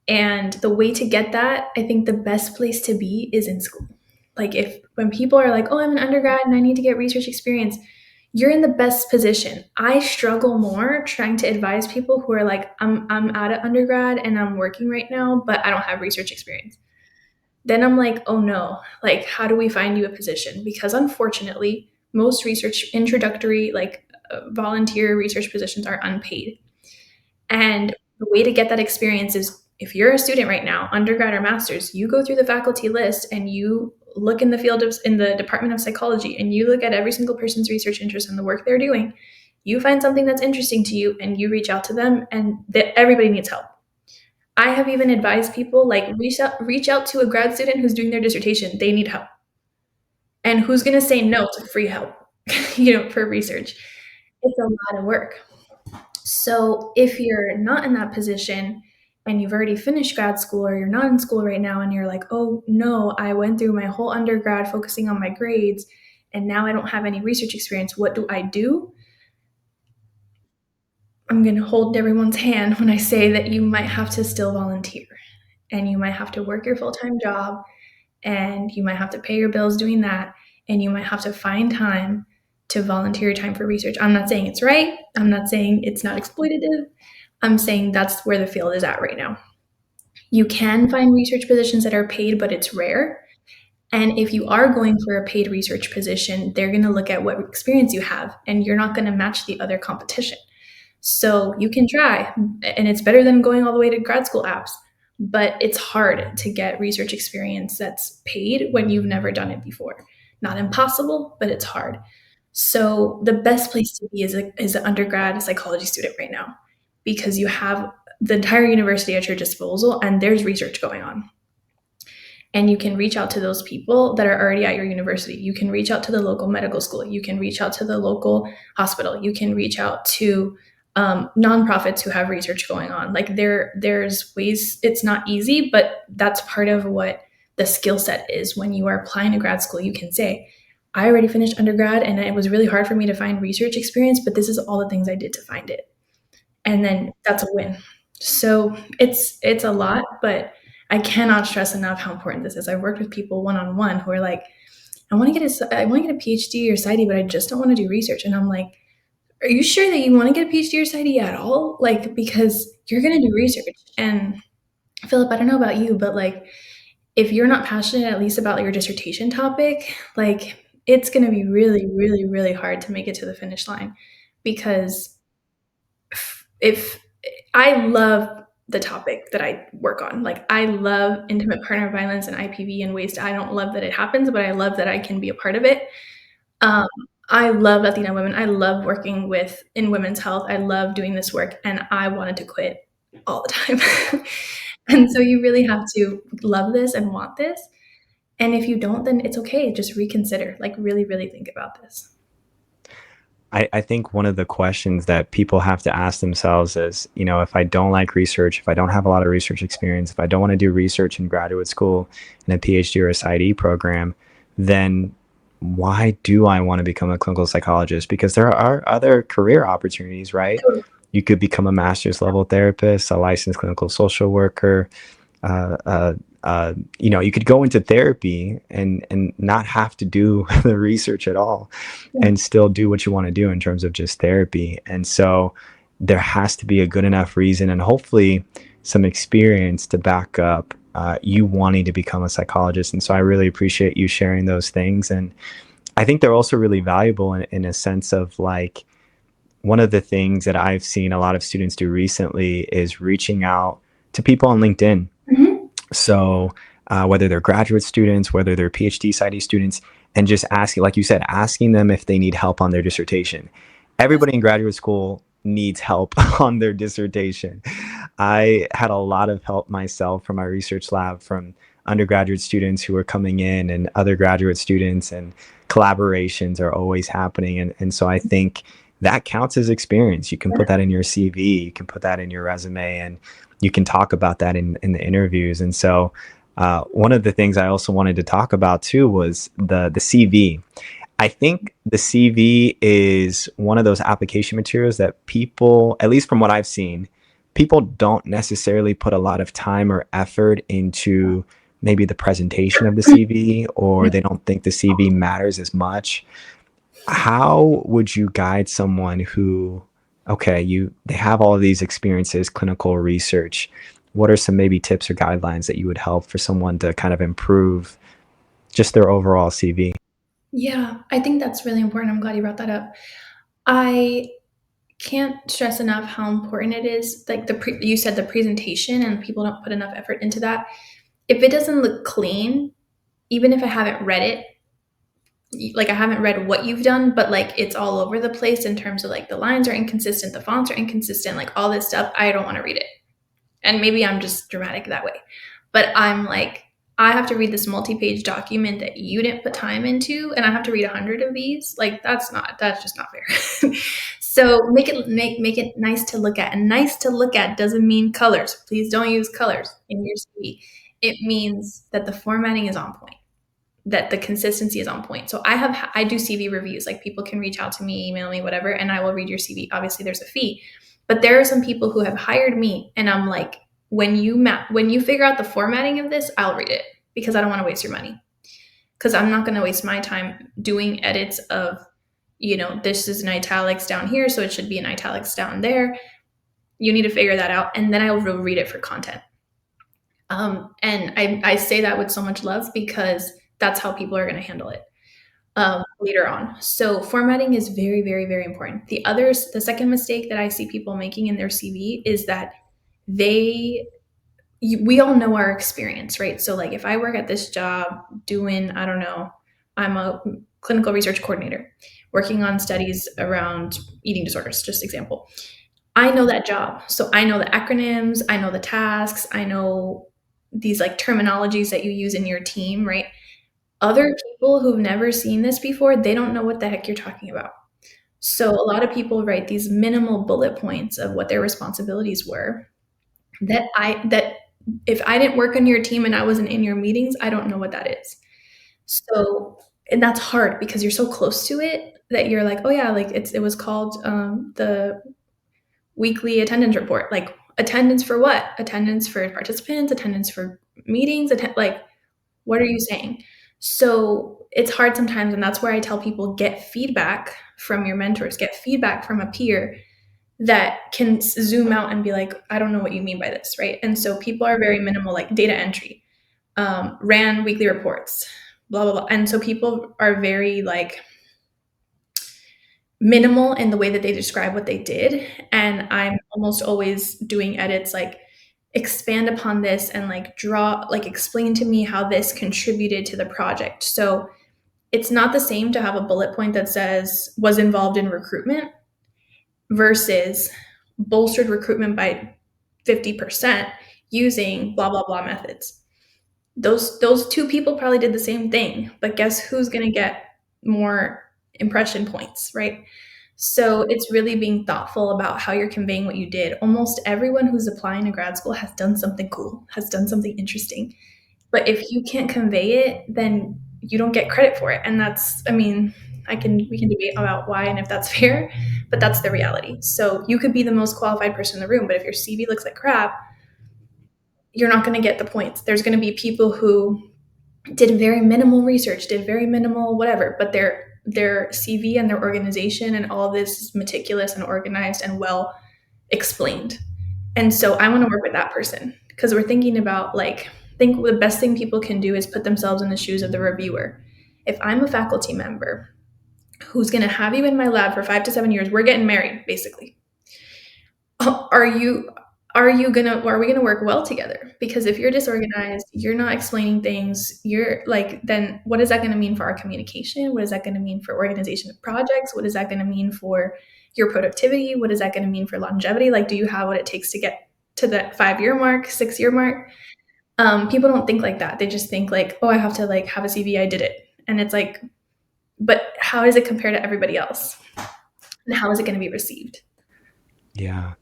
Speaker 1: And the way to get that, I think the best place to be is in school. Like if when people are like, "Oh, I'm an undergrad and I need to get research experience," you're in the best position. I struggle more trying to advise people who are like, I'm out of undergrad and I'm working right now, but I don't have research experience." Then I'm like, "Oh no, like how do we find you a position?" Because unfortunately, most research introductory volunteer research positions are unpaid. And the way to get that experience is if you're a student right now, undergrad or master's, you go through the faculty list and you look in the field of in the Department of Psychology and you look at every single person's research interest and the work they're doing. You find something that's interesting to you and you reach out to them, and everybody needs help. I have even advised people like reach out to a grad student who's doing their dissertation. They need help. And who's going to say no to free help, for research? It's a lot of work. So if you're not in that position and you've already finished grad school or you're not in school right now and you're like, oh no, I went through my whole undergrad focusing on my grades and now I don't have any research experience, what do I do? I'm going to hold everyone's hand when I say that you might have to still volunteer and you might have to work your full time job and you might have to pay your bills doing that and you might have to find time to volunteer your time for research. I'm not saying it's right. I'm not saying it's not exploitative. I'm saying that's where the field is at right now. You can find research positions that are paid, but it's rare. And if you are going for a paid research position, they're going to look at what experience you have, and you're not going to match the other competition. So you can try, and it's better than going all the way to grad school apps, but it's hard to get research experience that's paid when you've never done it before. Not impossible, but it's hard. So the best place to be is an undergrad psychology student right now because you have the entire university at your disposal and there's research going on. And you can reach out to those people that are already at your university. You can reach out to the local medical school. You can reach out to the local hospital. You can reach out to nonprofits who have research going on. Like there's ways. It's not easy, but that's part of what the skill set is. When you are applying to grad school, you can say, I already finished undergrad and it was really hard for me to find research experience, but this is all the things I did to find it. And then that's a win. So it's a lot, but I cannot stress enough how important this is. I've worked with people one on one who are like, I want to get a PhD or PsyD, but I just don't want to do research. And I'm like, are you sure that you want to get a PhD or PsyD at all? Like, because you're going to do research. And Philip, I don't know about you, but like, if you're not passionate at least about your dissertation topic, like, it's going to be really, really, really hard to make it to the finish line because if I love the topic that I work on. Like I love intimate partner violence and IPV in ways I don't love that it happens, but I love that I can be a part of it. Um, I love Latina women. I love working in women's health. I love doing this work, and I wanted to quit all the time. And so you really have to love this and want this. And if you don't, then it's okay. Just reconsider. Like really, really think about this.
Speaker 2: I think one of the questions that people have to ask themselves is, if I don't like research, if I don't have a lot of research experience, if I don't want to do research in graduate school in a PhD or a PsyD program, then why do I want to become a clinical psychologist? Because there are other career opportunities, right? You could become a master's level therapist, a licensed clinical social worker, you could go into therapy and not have to do the research at all and still do what you want to do in terms of just therapy. And so there has to be a good enough reason and hopefully some experience to back up you wanting to become a psychologist. And so I really appreciate you sharing those things. And I think they're also really valuable in a sense of like, one of the things that I've seen a lot of students do recently is reaching out to people on LinkedIn.
Speaker 1: Mhm.
Speaker 2: So whether they're graduate students, whether they're PhD, PsyD students, and just asking, like you said, asking them if they need help on their dissertation. Everybody in graduate school needs help on their dissertation. I had a lot of help myself from my research lab from undergraduate students who are coming in and other graduate students, and collaborations are always happening. And so I think that counts as experience. You can put that in your CV, you can put that in your resume, and you can talk about that in the interviews. And so one of the things I also wanted to talk about too was the CV. I think the CV is one of those application materials that people, at least from what I've seen, people don't necessarily put a lot of time or effort into maybe the presentation of the CV, or they don't think the CV matters as much. How would you guide someone who, okay, they have all of these experiences, clinical research? What are some maybe tips or guidelines that you would help for someone to kind of improve just their overall CV?
Speaker 1: Yeah, I think that's really important. I'm glad you brought that up. I can't stress enough how important it is. Like you said, the presentation, and people don't put enough effort into that. If it doesn't look clean, even if I haven't read it, like I haven't read what you've done, but like it's all over the place in terms of like the lines are inconsistent, the fonts are inconsistent, like all this stuff, I don't want to read it. And maybe I'm just dramatic that way. But I'm like, I have to read this multi-page document that you didn't put time into, and I have to read 100 of these. Like that's just not fair. So make it nice to look at. And nice to look at doesn't mean colors. Please don't use colors in your CV. It means that the formatting is on point, that the consistency is on point. So I do CV reviews. Like people can reach out to me, email me, whatever, and I will read your CV. Obviously, there's a fee, but there are some people who have hired me, and I'm like, when you figure out the formatting of this, I'll read it because I don't want to waste your money. Because I'm not going to waste my time doing edits of, this is in italics down here, so it should be in italics down there. You need to figure that out, and then I will read it for content. And I say that with so much love because that's how people are going to handle it later on. So formatting is very, very, very important. The second mistake that I see people making in their CV is that we all know our experience, right? So like if I work at this job doing, I don't know, I'm a clinical research coordinator working on studies around eating disorders, just example. I know that job. So I know the acronyms, I know the tasks, I know these like terminologies that you use in your team, right? Other people who've never seen this before, they don't know what the heck you're talking about. So a lot of people write these minimal bullet points of what their responsibilities were that if I didn't work on your team and I wasn't in your meetings, I don't know what that is. So, and that's hard because you're so close to it that you're like, oh yeah, like it was called the weekly attendance report. Like attendance for what? Attendance for participants, attendance for meetings, like what are you saying? So it's hard sometimes, and that's where I tell people get feedback from your mentors, get feedback from a peer that can zoom out and be like, I don't know what you mean by this, right? And so people are very minimal, like data entry, ran weekly reports, blah blah blah, and so people are very like minimal in the way that they describe what they did. And I'm almost always doing edits like expand upon this and like explain to me how this contributed to the project. So it's not the same to have a bullet point that says was involved in recruitment versus bolstered recruitment by 50% using blah blah blah methods. Those two people probably did the same thing, but guess who's going to get more impression points, right? So it's really being thoughtful about how you're conveying what you did. Almost everyone who's applying to grad school has done something cool, has done something interesting. But if you can't convey it, then you don't get credit for it. And that's, I mean, we can debate about why and if that's fair, but that's the reality. So you could be the most qualified person in the room, but if your CV looks like crap, you're not going to get the points. There's going to be people who did very minimal research, did very minimal whatever, but their CV and their organization and all this is meticulous and organized and well explained. And so I want to work with that person because we're thinking about like think the best thing people can do is put themselves in the shoes of the reviewer. If I'm a faculty member who's going to have you in my lab for 5 to 7 years, we're getting married, basically. Are you are you gonna are we gonna work well together? Because if you're disorganized, you're not explaining things, you're like, then what is that gonna mean for our communication? What is that gonna mean for organization of projects? What is that gonna mean for your productivity? What is that gonna mean for longevity? Like, do you have what it takes to get to that 5 year mark, 6 year mark? People don't think like that. They just think like, oh, I have to like have a CV, I did it. And it's like, but how does it compare to everybody else? And how is it gonna be received?
Speaker 2: Yeah.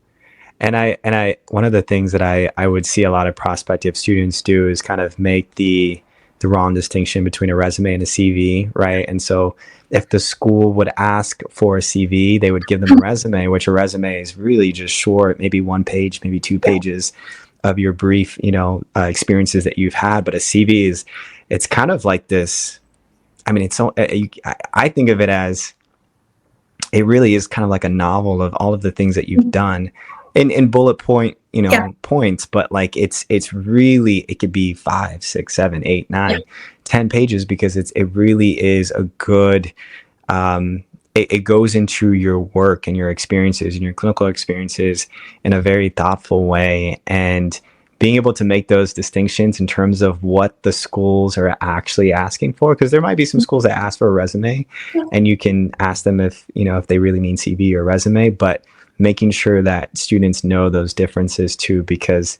Speaker 2: And I one of the things that I would see a lot of prospective students do is kind of make the wrong distinction between a resume and a CV, right? And so if the school would ask for a CV, they would give them a resume, which a resume is really just short, maybe 1 page, maybe 2 pages of your brief, experiences that you've had. But a CV is, it's kind of like this. I mean, it's so, I think of it as, it really is kind of like a novel of all of the things that you've done in bullet point,
Speaker 1: Yeah.
Speaker 2: points, but like it's really, it could be 5, 6, 7, 8, 9, 10 pages, because it really is a good, it goes into your work and your experiences and your clinical experiences in a very thoughtful way. And being able to make those distinctions in terms of what the schools are actually asking for, because there might be some schools that ask for a resume, and you can ask them if they really mean CV or resume, but making sure that students know those differences too, because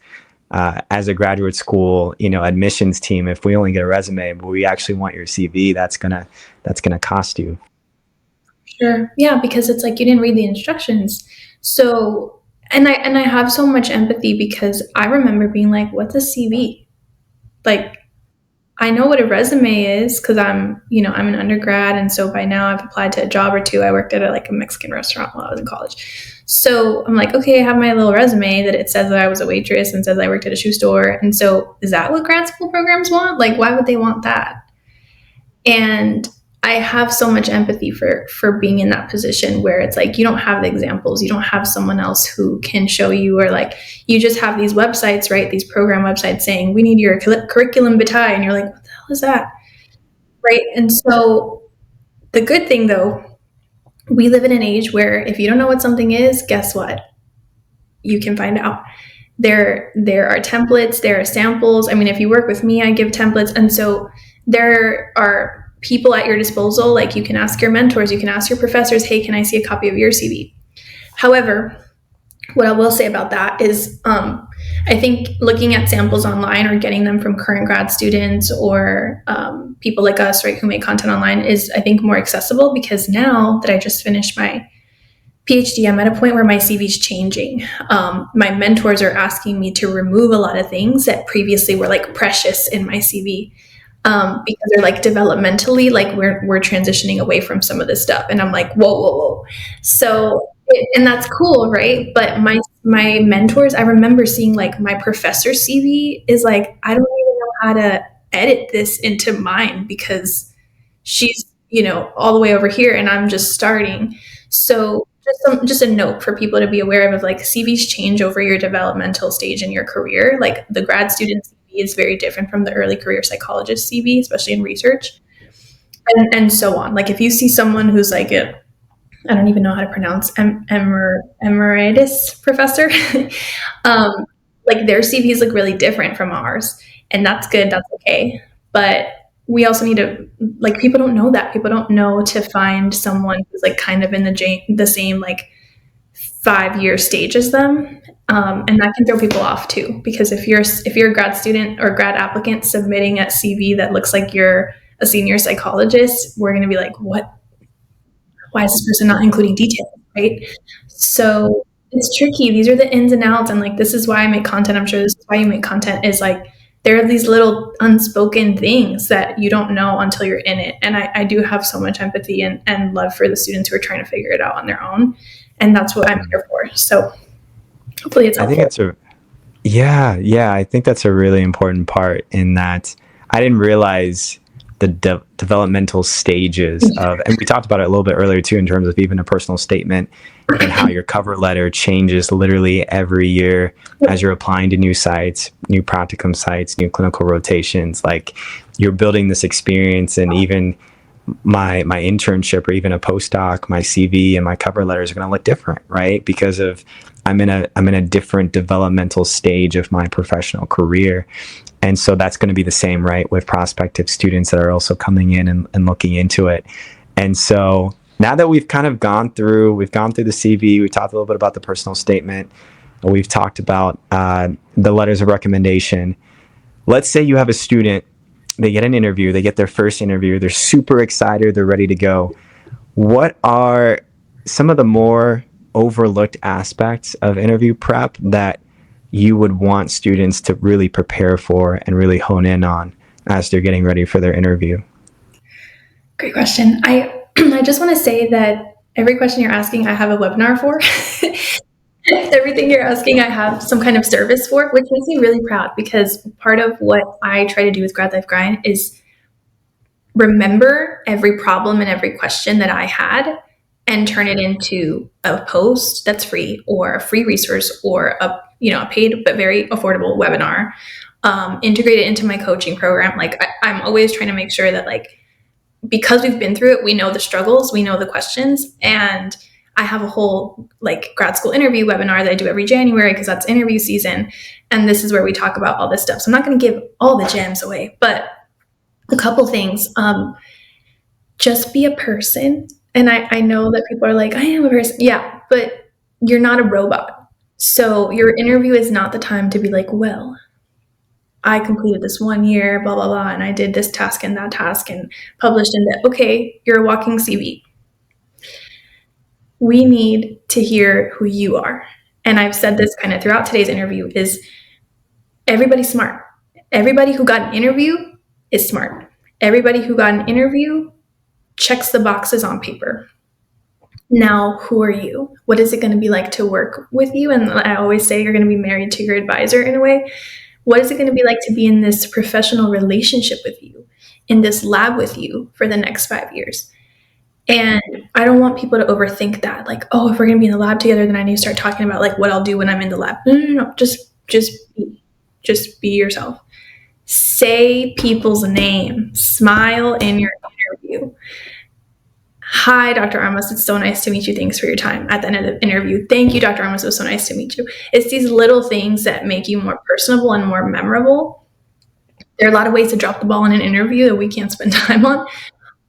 Speaker 2: as a graduate school, admissions team, if we only get a resume, but we actually want your CV, that's gonna cost you.
Speaker 1: Sure. Yeah, because it's like you didn't read the instructions. So, and I have so much empathy because I remember being like, "What's a CV?" Like, I know what a resume is because I'm an undergrad, and so by now I've applied to a job or two. I worked at like a Mexican restaurant while I was in college. So I'm like, okay, I have my little resume that it says that I was a waitress and says I worked at a shoe store. And so is that what grad school programs want? Like, why would they want that? And I have so much empathy for being in that position where it's like you don't have the examples, you don't have someone else who can show you, or like you just have these websites, right? These program websites saying we need your curriculum vitae, and you're like, what the hell is that, right? And so the good thing though, we live in an age where if you don't know what something is, guess what? You can find out. There are templates, there are samples. I mean, if you work with me, I give templates, and so there are people at your disposal. Like you can ask your mentors, you can ask your professors, hey, can I see a copy of your CV? However, what I will say about that is I think looking at samples online or getting them from current grad students or people like us, right, who make content online is, I think, more accessible, because now that I just finished my PhD, I'm at a point where my CV is changing. My mentors are asking me to remove a lot of things that previously were like precious in my CV, because they're like developmentally, like we're transitioning away from some of this stuff, and I'm like, whoa, whoa, whoa. So, and that's cool, right? But my mentors, I remember seeing like my professor's CV is like, I don't even know how to edit this into mine because she's all the way over here and I'm just starting. So just a note for people to be aware of like CVs change over your developmental stage in your career. Like the grad student CV is very different from the early career psychologist CV, especially in research, and so on. Like if you see someone who's like I don't even know how to pronounce emeritus professor, um, like their CVs look really different from ours, and that's good. That's okay. But we also need to, like, people don't know that. People don't know to find someone who's like kind of in the same like 5 year stage as them, and that can throw people off too. Because if you're a grad student or grad applicant submitting a CV that looks like you're a senior psychologist, we're going to be like, what? Why is this person not including details, right? So it's tricky. These are the ins and outs, and like this is why I make content. I'm sure this is why you make content. Is like there are these little unspoken things that you don't know until you're in it. And I do have so much empathy and love for the students who are trying to figure it out on their own, and that's what I'm here for. So hopefully it's
Speaker 2: I think
Speaker 1: helpful.
Speaker 2: that's I think that's a really important part, in that I didn't realize developmental stages of, and we talked about it a little bit earlier too, in terms of even a personal statement and how your cover letter changes literally every year as you're applying to new sites, new practicum sites, new clinical rotations. Like, you're building this experience, and even my internship or even a postdoc, my CV and my cover letters are going to look different, right? Because of I'm in a different developmental stage of my professional career. And so that's going to be the same, right, with prospective students that are also coming in and looking into it. And so now that we've gone through the CV, we talked a little bit about the personal statement, we've talked about the letters of recommendation. Let's say you have a student, they get an interview, they get their first interview, they're super excited, they're ready to go. What are some of the more overlooked aspects of interview prep that you would want students to really prepare for and really hone in on as they're getting ready for their interview?
Speaker 1: Great question. I just want to say that every question you're asking, I have a webinar for. Everything you're asking, I have some kind of service for, which makes me really proud, because part of what I try to do with Grad Life Grind is remember every problem and every question that I had and turn it into a post that's free, or a free resource, or a paid but very affordable webinar, integrate it into my coaching program. Like, I'm always trying to make sure that, like, because we've been through it, we know the struggles, we know the questions. And I have a whole like grad school interview webinar that I do every January, because that's interview season. And this is where we talk about all this stuff. So I'm not going to give all the gems away, but a couple things. Just be a person. And I know that people are like, I am a person. Yeah, but you're not a robot. So your interview is not the time to be like, well, I completed this 1 year, blah, blah, blah, and I did this task and that task and published in that. Okay, you're a walking CV. We need to hear who you are. And I've said this kind of throughout today's interview, is everybody's smart. Everybody who got an interview is smart. Everybody who got an interview checks the boxes on paper. Now, who are you? What is it going to be like to work with you? And I always say you're going to be married to your advisor in a way. What is it going to be like to be in this professional relationship with you, in this lab with you for the next 5 years? And I don't want people to overthink that. Like, oh, if we're going to be in the lab together, then I need to start talking about like what I'll do when I'm in the lab. No. Just be yourself. Say people's name. Smile in your interview. Hi, Dr. Armas. It's so nice to meet you. Thanks for your time at the end of the interview. Thank you, Dr. Armas. It was so nice to meet you. It's these little things that make you more personable and more memorable. There are a lot of ways to drop the ball in an interview that we can't spend time on,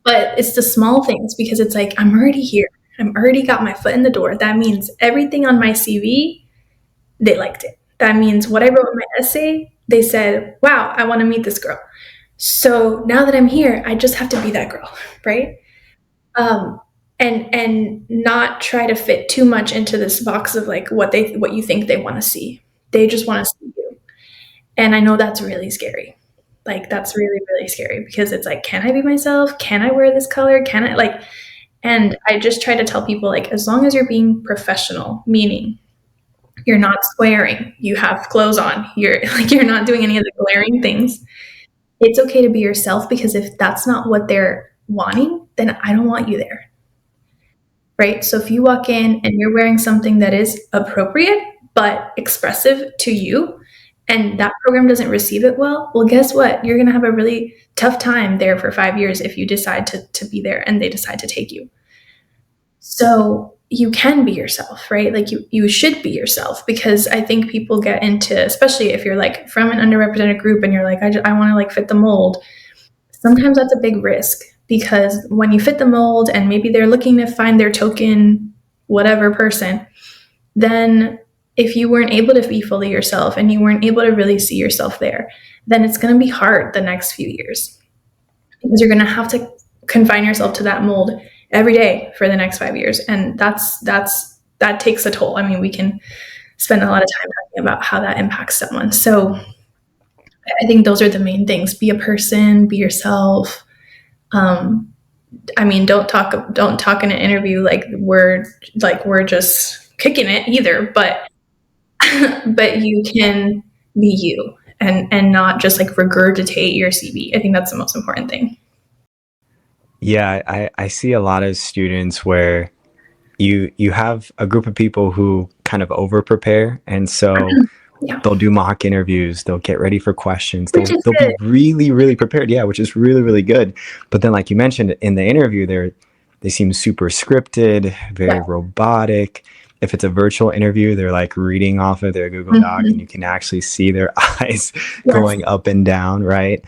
Speaker 1: but it's the small things, because it's like, I'm already here. I'm already got my foot in the door. That means everything on my CV, they liked it. That means what I wrote in my essay, they said, wow, I want to meet this girl. So now that I'm here, I just have to be that girl, right? And not try to fit too much into this box of like what you think they want to see. They just want to see you. And I know that's really scary. Like, that's really, really scary, because it's like, can I be myself? Can I wear this color? Can I like, and I just try to tell people, like, as long as you're being professional, meaning you're not swearing, you have clothes on, you're not doing any of the glaring things, it's okay to be yourself, because if that's not what they're wanting, then I don't want you there. Right? So if you walk in and you're wearing something that is appropriate but expressive to you, and that program doesn't receive it well, guess what? You're going to have a really tough time there for 5 years if you decide to be there and they decide to take you. So you can be yourself, right? Like, you should be yourself, because I think people get into, especially if you're like from an underrepresented group and you're like, I want to like fit the mold. Sometimes that's a big risk, because when you fit the mold and maybe they're looking to find their token whatever person, then if you weren't able to be fully yourself and you weren't able to really see yourself there, then it's going to be hard the next few years, because you're going to have to confine yourself to that mold every day for the next 5 years. And that takes a toll. I mean, we can spend a lot of time talking about how that impacts someone. So I think those are the main things. Be a person, be yourself. I mean, don't talk in an interview like we're just kicking it either, but you can be you and not just like regurgitate your CV. I think that's the most important thing.
Speaker 2: Yeah, I see a lot of students where you have a group of people who kind of over prepare, and so
Speaker 1: Yeah,
Speaker 2: they'll do mock interviews, they'll get ready for questions,
Speaker 1: which is
Speaker 2: they'll be
Speaker 1: good.
Speaker 2: really really prepared, yeah, which is really really good. But then, like you mentioned in the interview, they seem super scripted,
Speaker 1: Yeah.
Speaker 2: very robotic. If it's a virtual interview, they're like reading off of their Google Doc, and you
Speaker 1: Mhm.
Speaker 2: can actually see their eyes
Speaker 1: Yes.
Speaker 2: going up and down, right?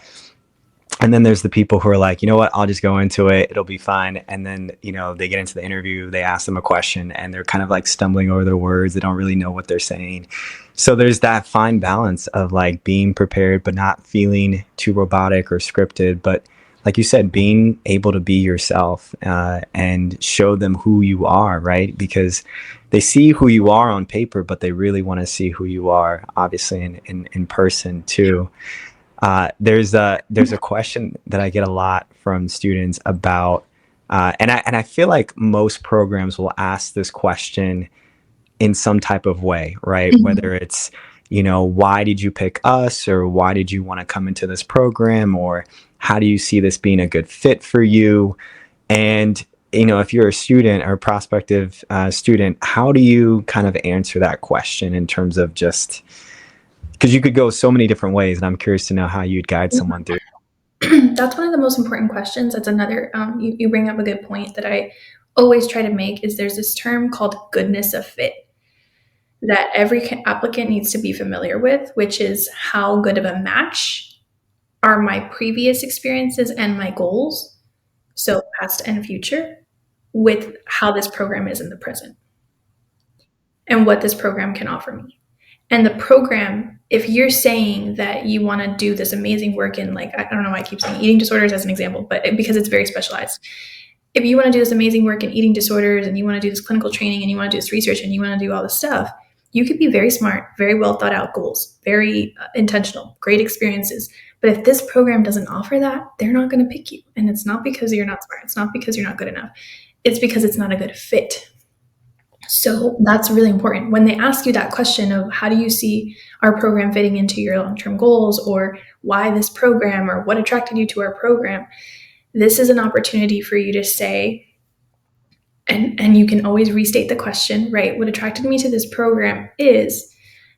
Speaker 2: And then there's the people who are like, you know what, I'll just go into it, it'll be fine. And then, they get into the interview, they ask them a question, and they're kind of like stumbling over their words, they don't really know what they're saying. So there's that fine balance of like being prepared but not feeling too robotic or scripted, but like you said, being able to be yourself, and show them who you are, right? Because they see who you are on paper, but they really want to see who you are, obviously, in person too. There's a question that I get a lot from students about, and I feel like most programs will ask this question in some type of way, right?
Speaker 1: Mhm.
Speaker 2: Whether it's, why did you pick us, or why did you want to come into this program, or how do you see this being a good fit for you? And if you're a student or a prospective student, how do you kind of answer that question in terms of just because you could go so many different ways, and I'm curious to know how you'd guide someone through.
Speaker 1: That's one of the most important questions. That's another, you bring up a good point that I always try to make is there's this term called goodness of fit that every applicant needs to be familiar with, which is how good of a match are my previous experiences and my goals, so past and future, with how this program is in the present and what this program can offer me. And the program, if you're saying that you want to do this amazing work in, like, I don't know why I keep saying eating disorders as an example, but because it's very specialized. If you want to do this amazing work in eating disorders and you want to do this clinical training and you want to do this research and you want to do all this stuff, you could be very smart, very well thought out goals, very intentional, great experiences. But if this program doesn't offer that, they're not going to pick you. And it's not because you're not smart. It's not because you're not good enough. It's because it's not a good fit. So that's really important. When they ask you that question of how do you see our program fitting into your long term goals, or why this program, or what attracted you to our program, this is an opportunity for you to say, and you can always restate the question, right? What attracted me to this program is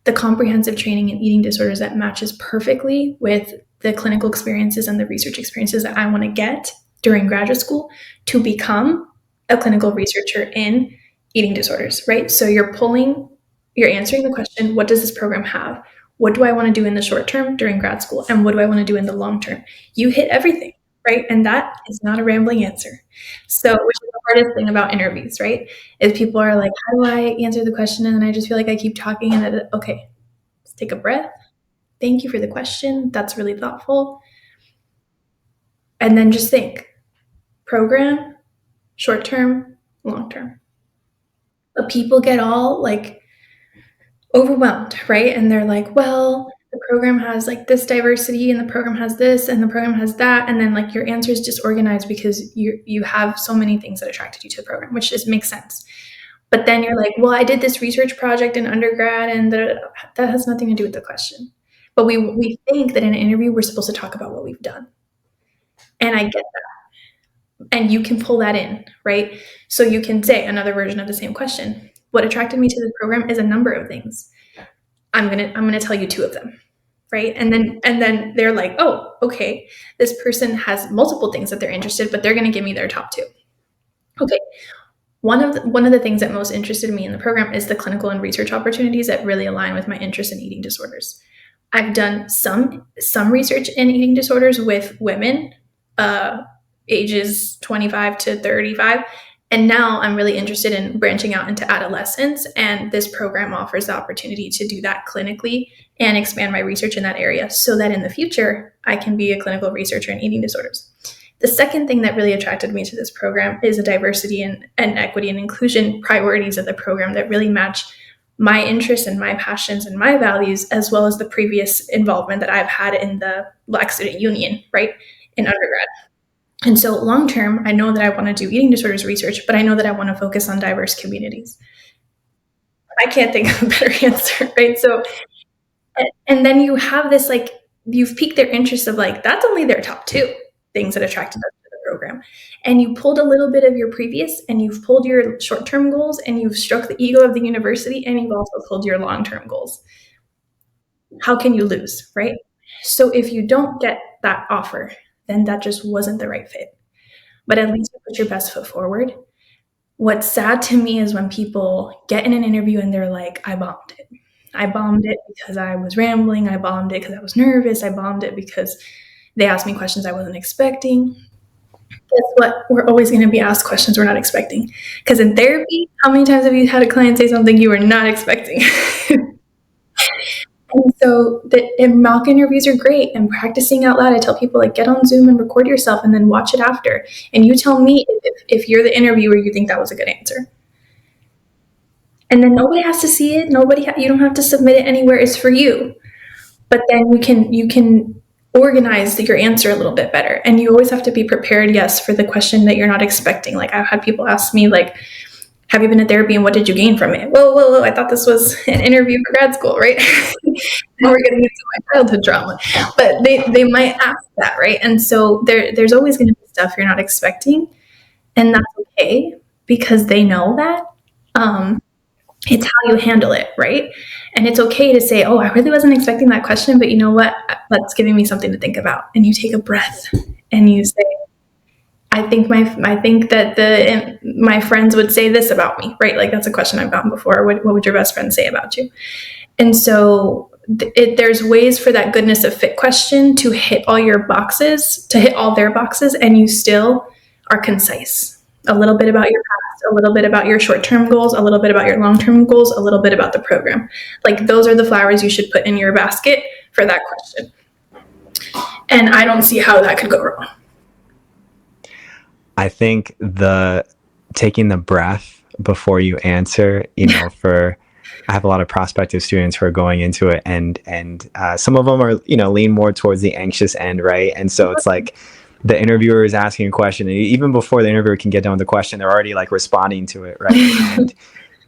Speaker 1: the comprehensive training in eating disorders that matches perfectly with the clinical experiences and the research experiences that I want to get during graduate school to become a clinical researcher in eating disorders, right? So you're answering the question, what does this program have? What do I want to do in the short term during grad school? And what do I want to do in the long term? You hit everything, right? And that is not a rambling answer. So, which is the hardest thing about interviews, right? Is people are like, how do I answer the question? And then I just feel like I keep talking and then, okay, let's take a breath. Thank you for the question. That's really thoughtful. And then just think program, short term, long term. But people get all like overwhelmed, right? And they're like, well, the program has like this diversity and the program has this and the program has that. And then like your answer is disorganized because you have so many things that attracted you to the program, which just makes sense. But then you're like, well, I did this research project in undergrad, and that has nothing to do with the question. But we think that in an interview we're supposed to talk about what we've done, and I get that, and you can pull that in, right? So you can say another version of the same question. What attracted me to this program is a number of things. I'm gonna tell you two of them, right? And then they're like, oh, okay, this person has multiple things that they're interested, but they're gonna give me their top two. Okay, one of the things that most interested me in the program is the clinical and research opportunities that really align with my interest in eating disorders. I've done some research in eating disorders with women, uh, ages 25 to 35, and now I'm really interested in branching out into adolescents. And this program offers the opportunity to do that clinically and expand my research in that area, so that in the future I can be a clinical researcher in eating disorders. The second thing that really attracted me to this program is the diversity and equity and inclusion priorities of the program that really match my interests and my passions and my values, as well as the previous involvement that I've had in the Black Student Union, right, in undergrad. And so long term, I know that I want to do eating disorders research, but I know that I want to focus on diverse communities. I can't think of a better answer, right? So, and then you have this like, you've piqued their interest of like, that's only their top two things that attracted us. program. And you pulled a little bit of your previous, and you've pulled your short-term goals, and you've struck the ego of the university, and you've also pulled your long-term goals. How can you lose, right? So if you don't get that offer, then that just wasn't the right fit. But at least you put your best foot forward. What's sad to me is when people get in an interview and they're like, I bombed it. I bombed it because I was rambling. I bombed it because I was nervous. I bombed it because they asked me questions I wasn't expecting. Guess what? We're always going to be asked questions we're not expecting. Because in therapy, how many times have you had a client say something you were not expecting? And so mock interviews are great, and practicing out loud. I tell people, like, get on Zoom and record yourself and then watch it after. And you tell me if you're the interviewer, you think that was a good answer. And then nobody has to see it. You don't have to submit it anywhere. It's for you. But then you can organize your answer a little bit better. And you always have to be prepared, yes, for the question that you're not expecting. Like, I've had people ask me, like, have you been to therapy and what did you gain from it? Whoa, I thought this was an interview for grad school, right? Now we're getting into my childhood drama. But they might ask that, right? And so there's always going to be stuff you're not expecting. And that's okay, because they know that. It's how you handle it, right? And it's okay to say, oh, I really wasn't expecting that question, but you know what? That's giving me something to think about. And you take a breath and you say, I think that my friends would say this about me, right? Like, that's a question I've gotten before. What would your best friend say about you? And so there's ways for that goodness of fit question to hit all your boxes, to hit all their boxes, and you still are concise. A little bit about your past, a little bit about your short-term goals, a little bit about your long-term goals, a little bit about the program. Like, those are the flowers you should put in your basket for that question. And I don't see how that could go wrong.
Speaker 2: I think taking the breath before you answer, I have a lot of prospective students who are going into it, and some of them are, lean more towards the anxious end, right? And so it's like the interviewer is asking a question, and even before the interviewer can get done with the question, they're already like responding to it, right? And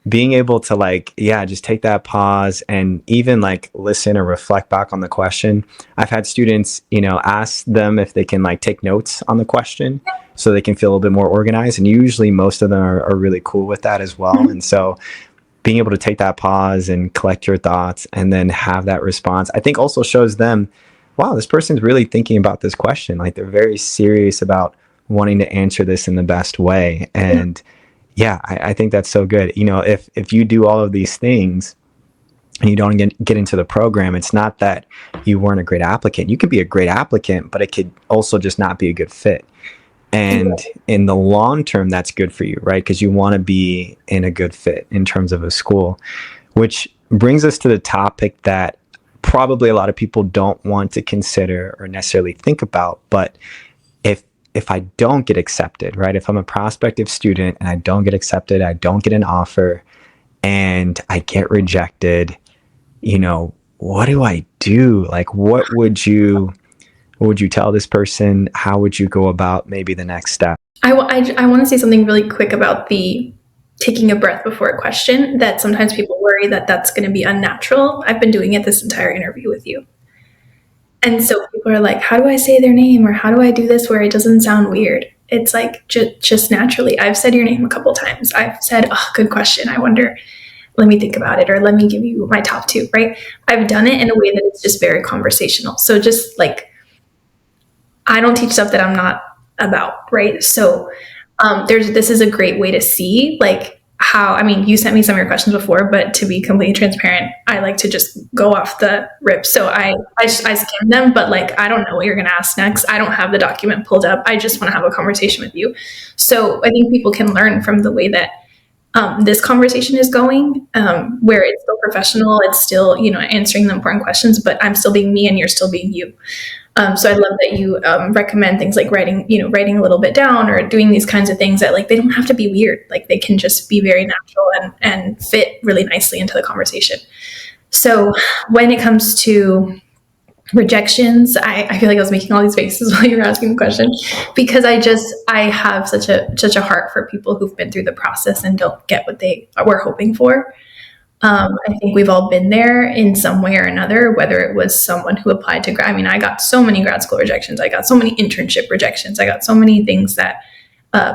Speaker 2: being able to just take that pause and even listen or reflect back on the question. I've had students, ask them if they can take notes on the question so they can feel a little bit more organized. And usually most of them are really cool with that as well. And so being able to take that pause and collect your thoughts and then have that response, I think also shows them, wow, this person's really thinking about this question. Like, they're very serious about wanting to answer this in the best way. And yeah, I think that's so good. If you do all of these things and you don't get into the program, it's not that you weren't a great applicant. You could be a great applicant, but it could also just not be a good fit. And in the long term, that's good for you, right? Because you want to be in a good fit in terms of a school, which brings us to the topic that probably a lot of people don't want to consider or necessarily think about. But if I don't get accepted, right? If I'm a prospective student and I don't get accepted, I don't get an offer, and I get rejected, what do I do? Like, what would you tell this person? How would you go about maybe the next step?
Speaker 1: I want to say something really quick about the taking a breath before a question, that sometimes people worry that that's going to be unnatural. I've been doing it this entire interview with you. And so people are like, how do I say their name? Or how do I do this where it doesn't sound weird? It's like, just naturally. I've said your name a couple times. I've said, oh, good question. I wonder, let me think about it. Or let me give you my top two, right? I've done it in a way that it's just very conversational. So just I don't teach stuff that I'm not about, right? So this is a great way to see how, you sent me some of your questions before, but to be completely transparent, I like to just go off the rip. So I skim them, but I don't know what you're going to ask next. I don't have the document pulled up. I just want to have a conversation with you. So I think people can learn from the way that this conversation is going, where it's still professional. It's still, answering the important questions, but I'm still being me and you're still being you. So I love that you recommend things like writing a little bit down or doing these kinds of things that they don't have to be weird. They can just be very natural and fit really nicely into the conversation. So when it comes to rejections, I feel like I was making all these faces while you were asking the question, because I have such a heart for people who've been through the process and don't get what they were hoping for. I think we've all been there in some way or another, whether it was someone who applied to grad. I mean, I got so many grad school rejections. I got so many internship rejections. I got so many things that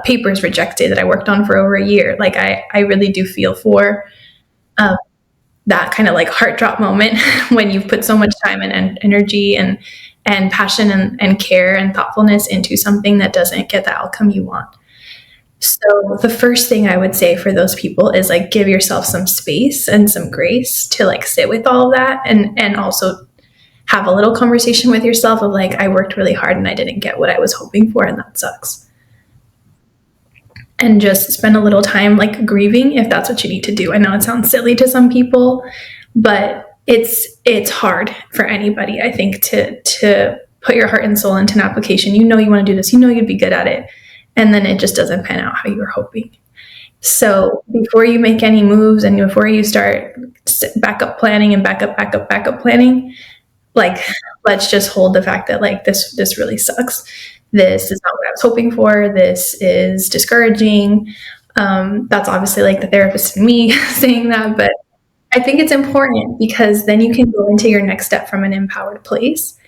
Speaker 1: papers rejected that I worked on for over a year. Like I really do feel for um, that kind of like heart drop moment when you've put so much time and energy and passion and care and thoughtfulness into something that doesn't get the outcome you want. So the first thing I would say for those people is like give yourself some space and some grace to like sit with all of that and also have a little conversation with yourself of like I worked really hard and I didn't get what I was hoping for and that sucks. And just spend a little time like grieving if that's what you need to do. I know it sounds silly to some people, but it's hard for anybody, I think, to put your heart and soul into an application. You know you want to do this, you know you'd be good at it, and then it just doesn't pan out how you were hoping. So before you make any moves and before you start backup planning and backup planning, like let's just hold the fact that like this really sucks. This is not what I was hoping for. This is discouraging. That's obviously like the therapist in me saying that, but I think it's important because then you can go into your next step from an empowered place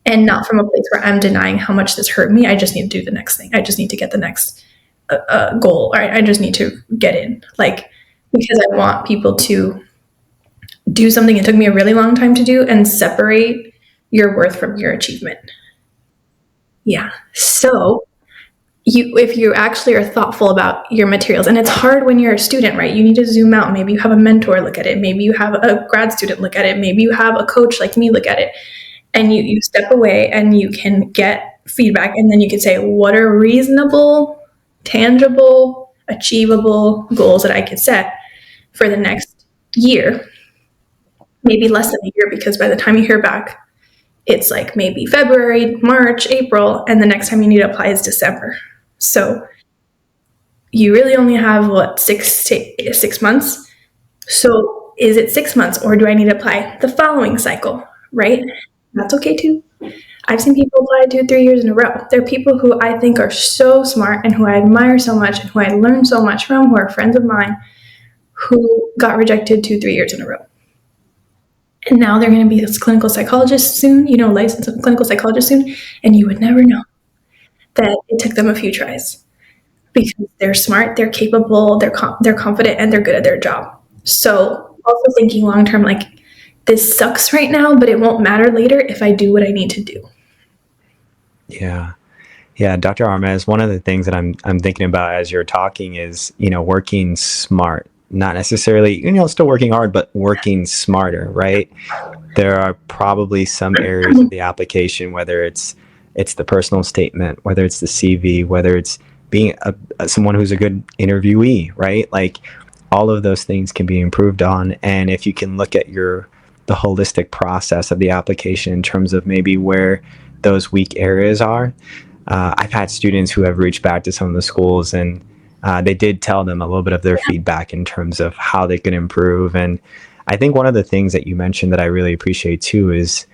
Speaker 1: and not from a place where I'm denying how much this hurt me. I just need to do the next thing. I just need to get the next goal. Or I just need to get in. Like, because I want people to do something it took me a really long time to do and separate your worth from your achievement. Yeah. So if you actually are thoughtful about your materials, and it's hard when you're a student, right? You need to zoom out. Maybe you have a mentor look at it. Maybe you have a grad student look at it. Maybe you have a coach like me look at it. And you step away and you can get feedback. And then you can say, what are reasonable, tangible, achievable goals that I could set for the next year? Maybe less than a year, because by the time you hear back, it's like maybe February, March, April, and the next time you need to apply is December. So you really only have what, 6 months? So is it 6 months or do I need to apply the following cycle, right? That's okay too. I've seen people apply 2, 3 years in a row. There are people who I think are so smart and who I admire so much and who I learned so much from, who are friends of mine, who got rejected 2, 3 years in a row. And now they're going to be a clinical psychologist soon, licensed clinical psychologist soon, and you would never know that it took them a few tries because they're smart, they're capable, they're confident, and they're good at their job. So also thinking long term, like this sucks right now, but it won't matter later if I do what I need to do.
Speaker 2: Yeah. Yeah, Dr. Armas, one of the things that I'm thinking about as you're talking is, working smart. Not necessarily, still working hard, but working smarter, right? There are probably some areas of the application, whether it's the personal statement, whether it's the CV, whether it's being someone who's a good interviewee, right? Like all of those things can be improved on. And if you can look at the holistic process of the application in terms of maybe where those weak areas are. I've had students who have reached back to some of the schools and they did tell them a little bit of their feedback in terms of how they could improve. And I think one of the things that you mentioned that I really appreciate too is,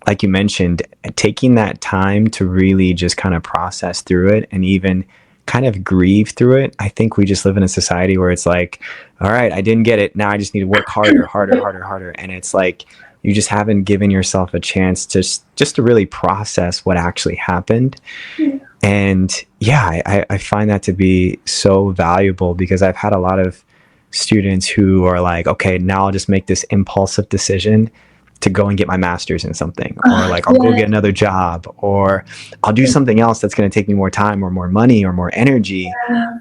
Speaker 2: like you mentioned, taking that time to really just kind of process through it and even kind of grieve through it. I think we just live in a society where it's like, all right, I didn't get it. Now I just need to work harder. And it's like, you just haven't given yourself a chance to just to really process what actually happened. Yeah. And yeah, I find that to be so valuable because I've had a lot of students who are like, okay, now I'll just make this impulsive decision to go and get my master's in something, or like I'll go get another job, or I'll do something else that's going to take me more time or more money or more energy.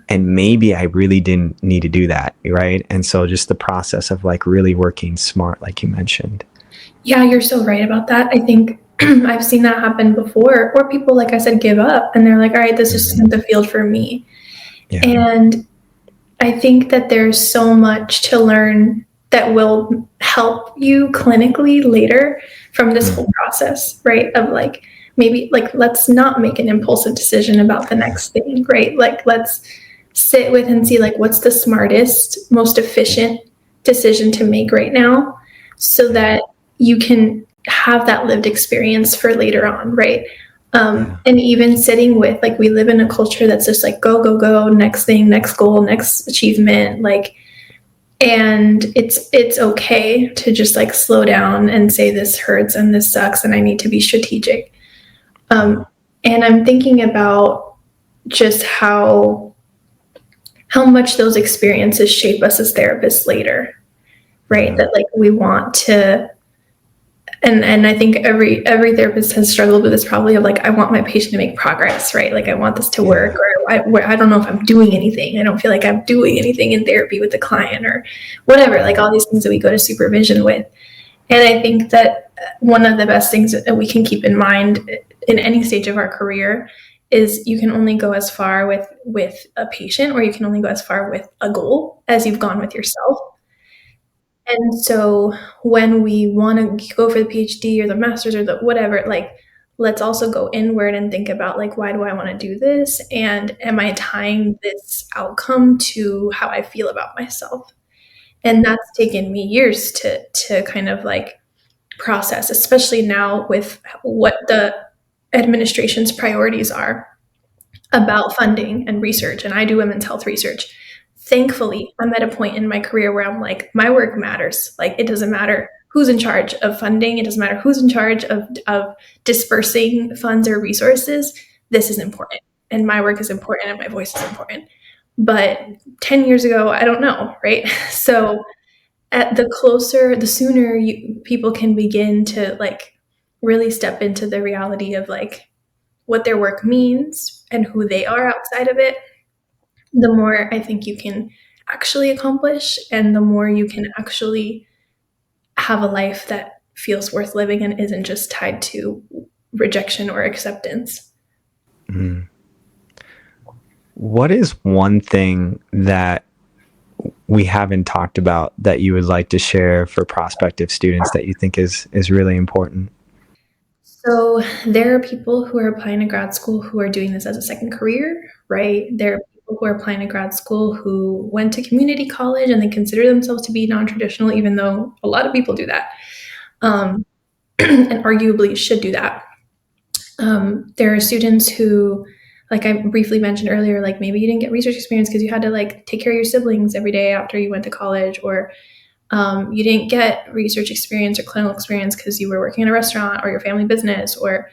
Speaker 2: And maybe I really didn't need to do that, right? And so just the process of like really working smart, like you mentioned.
Speaker 1: Yeah, you're so right about that. I think I've seen that happen before, or people, like I said, give up and they're like, all right, this isn't the field for me. Yeah. And I think that there's so much to learn that will help you clinically later from this whole process, right? Of like, maybe like, let's not make an impulsive decision about the next thing, right? Like, let's sit with and see like, what's the smartest, most efficient decision to make right now so that you can have that lived experience for later on, right? And even sitting with, like, we live in a culture that's just like, go, next thing, next goal, next achievement. Like, And it's okay to just like slow down and say this hurts and this sucks and I need to be strategic. Um,
Speaker 2: Yeah.
Speaker 1: and I'm thinking about just how much those experiences shape us as therapists later, right?
Speaker 2: Yeah.
Speaker 1: That like we want to, and I think every therapist has struggled with this probably of like I want my patient to make progress, right? Like I want this to work,
Speaker 2: Yeah.
Speaker 1: or I don't know if I'm doing anything. I don't feel like I'm doing anything in therapy with the client or whatever. Like all these things that we go to supervision with. And I think that one of the best things that we can keep in mind in any stage of our career is you can only go as far with a patient, or you can only go as far with a goal as you've gone with yourself. And so when we want to go for the PhD or the master's or the whatever, like let's also go inward and think about like why do I want to do this, and am I tying this outcome to how I feel about myself? And that's taken me years to kind of like process, especially now with what the administration's priorities are about funding and research. And I do women's health research. Thankfully, I'm at a point in my career where I'm like, my work matters. Like, it doesn't matter who's in charge of funding, it doesn't matter who's in charge of dispersing funds or resources. This is important. And my work is important and my voice is important. But 10 years ago, I don't know, right? So at the sooner people can begin to like really step into the reality of like what their work means and who they are outside of it, the more I think you can actually accomplish and the more you can actually have a life that feels worth living and isn't just tied to rejection or acceptance.
Speaker 2: Mm. What is one thing that we haven't talked about that you would like to share for prospective students that you think is really important?
Speaker 1: So there are people who are applying to grad school who are doing this as a second career, right? There are people who are applying to grad school who went to community college and they consider themselves to be non-traditional, even though a lot of people do that, um, and arguably should do that. There are students who, like I briefly mentioned earlier, like maybe you didn't get research experience because you had to like take care of your siblings every day after you went to college, or you didn't get research experience or clinical experience because you were working in a restaurant or your family business, or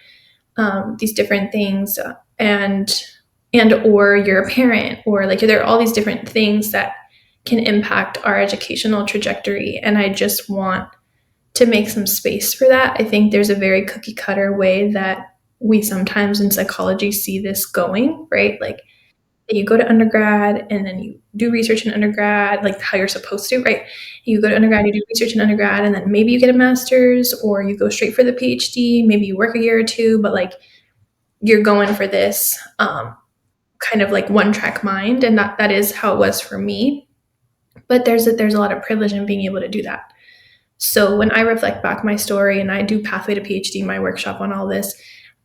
Speaker 1: these different things, and or you're a parent, or like there are all these different things that can impact our educational trajectory. And I just want to make some space for that. I think there's a very cookie cutter way that we sometimes in psychology see this going, right? Like you go to undergrad and then you do research in undergrad, like how you're supposed to, right? You go to undergrad, you do research in undergrad, and then maybe you get a master's or you go straight for the PhD. Maybe you work a year or two, but like you're going for this kind of like one track mind. And that is how it was for me. But there's a lot of privilege in being able to do that. So when I reflect back my story and I do Pathway to PhD, my workshop on all this,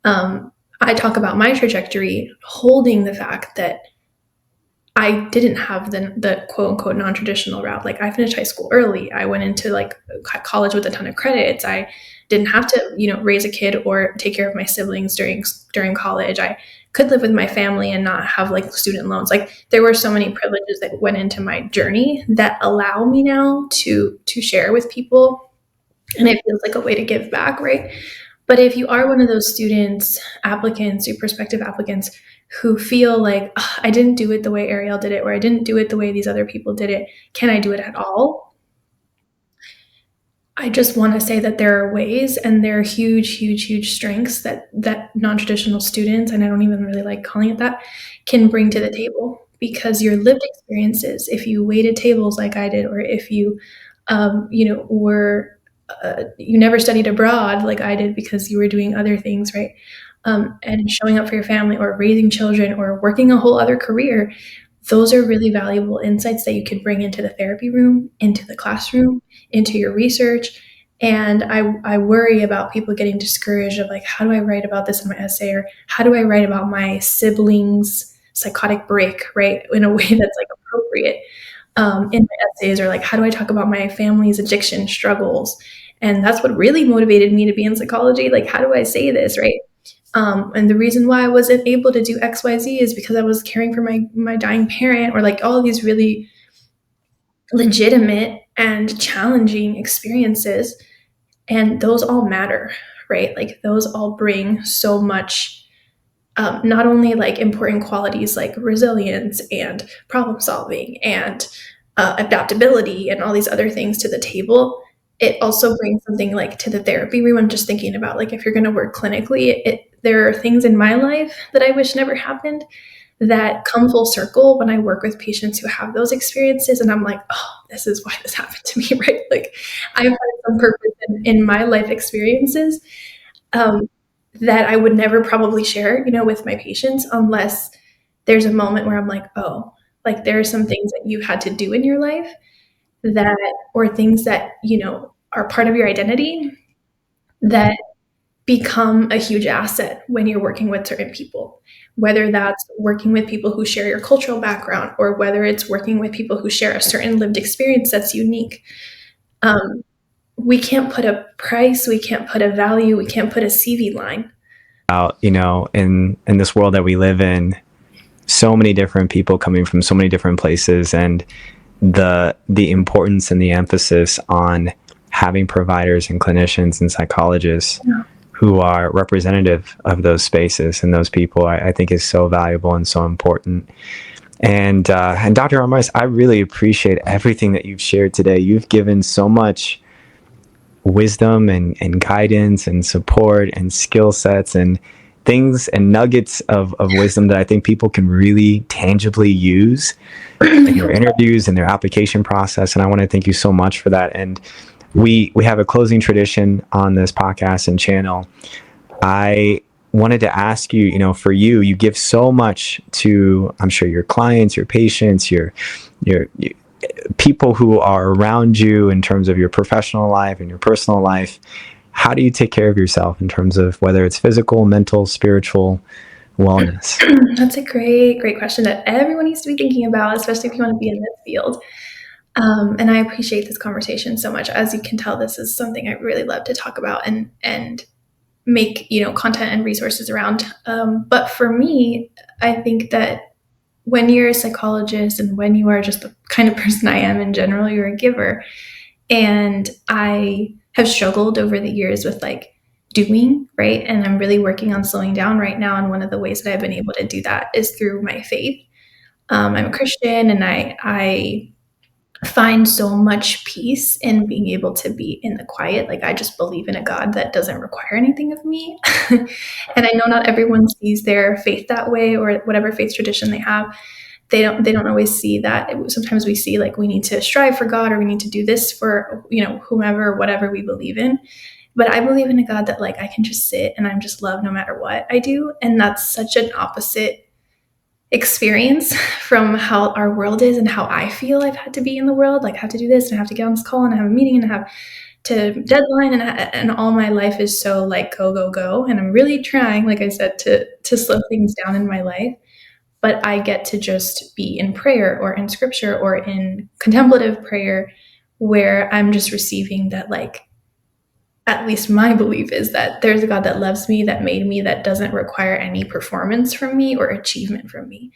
Speaker 1: I talk about my trajectory holding the fact that I didn't have the quote unquote non-traditional route. Like I finished high school early. I went into like college with a ton of credits. I didn't have to, raise a kid or take care of my siblings during college. I could live with my family and not have like student loans. Like there were so many privileges that went into my journey that allow me now to share with people, and it feels like a way to give back, right? But if you are one of those students, applicants, or prospective applicants who feel like, "Ugh, I didn't do it the way Ariel did it, or I didn't do it the way these other people did it, can I do it at all?" I just want to say that there are ways, and there are huge, huge, huge strengths that non-traditional students, and I don't even really like calling it that, can bring to the table, because your lived experiences, if you waited tables like I did, or if you, were you never studied abroad like I did because you were doing other things, right? And showing up for your family, or raising children, or working a whole other career, those are really valuable insights that you could bring into the therapy room, into the classroom, into your research. And I worry about people getting discouraged of like, how do I write about this in my essay? Or how do I write about my siblings' psychotic break, right? In a way that's like appropriate in my essays, or like, how do I talk about my family's addiction struggles? And that's what really motivated me to be in psychology. Like, how do I say this, right? And the reason why I wasn't able to do XYZ is because I was caring for my dying parent, or like all of these really legitimate and challenging experiences, and those all matter, right? Like those all bring so much, not only like important qualities like resilience and problem solving and adaptability and all these other things to the table. It also brings something like to the therapy room. I'm just thinking about like if you're going to work clinically, there are things in my life that I wish never happened that come full circle when I work with patients who have those experiences. And I'm like, oh, this is why this happened to me, right? Like I've had some purpose in my life experiences, um, that I would never probably share, with my patients unless there's a moment where I'm like, oh, like there are some things that you had to do in your life that, or things that, are part of your identity that become a huge asset when you're working with certain people, whether that's working with people who share your cultural background or whether it's working with people who share a certain lived experience that's unique. Um, we can't put a price, we can't put a value, we can't put a CV line.
Speaker 2: Out, in this world that we live in, so many different people coming from so many different places, and the importance and the emphasis on having providers and clinicians and psychologists
Speaker 1: Yeah.
Speaker 2: who are representative of those spaces and those people, I think is so valuable and so important. And Dr. Armas, I really appreciate everything that you've shared today. You've given so much wisdom and guidance and support and skill sets and things and nuggets of wisdom that I think people can really tangibly use in their interviews and their application process. And I want to thank you so much for that. And we have a closing tradition on this podcast and channel. I wanted to ask you, for you give so much to, I'm sure, your clients, your patients, your people who are around you in terms of your professional life and your personal life. How do you take care of yourself in terms of whether it's physical, mental, spiritual wellness?
Speaker 1: That's a great, great question that everyone needs to be thinking about, especially if you want to be in this field. And I appreciate this conversation so much. As you can tell, this is something I really love to talk about and make content and resources around. But for me, I think that when you're a psychologist and when you are just the kind of person I am in general, you're a giver. And I have struggled over the years with like doing, right? And I'm really working on slowing down right now. And one of the ways that I've been able to do that is through my faith. I'm a Christian, and I find so much peace in being able to be in the quiet. Like I just believe in a God that doesn't require anything of me. And I know not everyone sees their faith that way, or whatever faith tradition they have. They don't always see that. Sometimes we see like we need to strive for God, or we need to do this for whomever or whatever we believe in. But I believe in a God that like I can just sit and I'm just loved no matter what I do. And that's such an opposite experience from how our world is and how I feel I've had to be in the world. Like I have to do this and I have to get on this call and I have a meeting and I have to deadline, and all my life is so like go go go. And I'm really trying, like I said, to slow things down in my life. But I get to just be in prayer or in scripture or in contemplative prayer, where I'm just receiving that, like, at least my belief is that there's a God that loves me, that made me, that doesn't require any performance from me or achievement from me.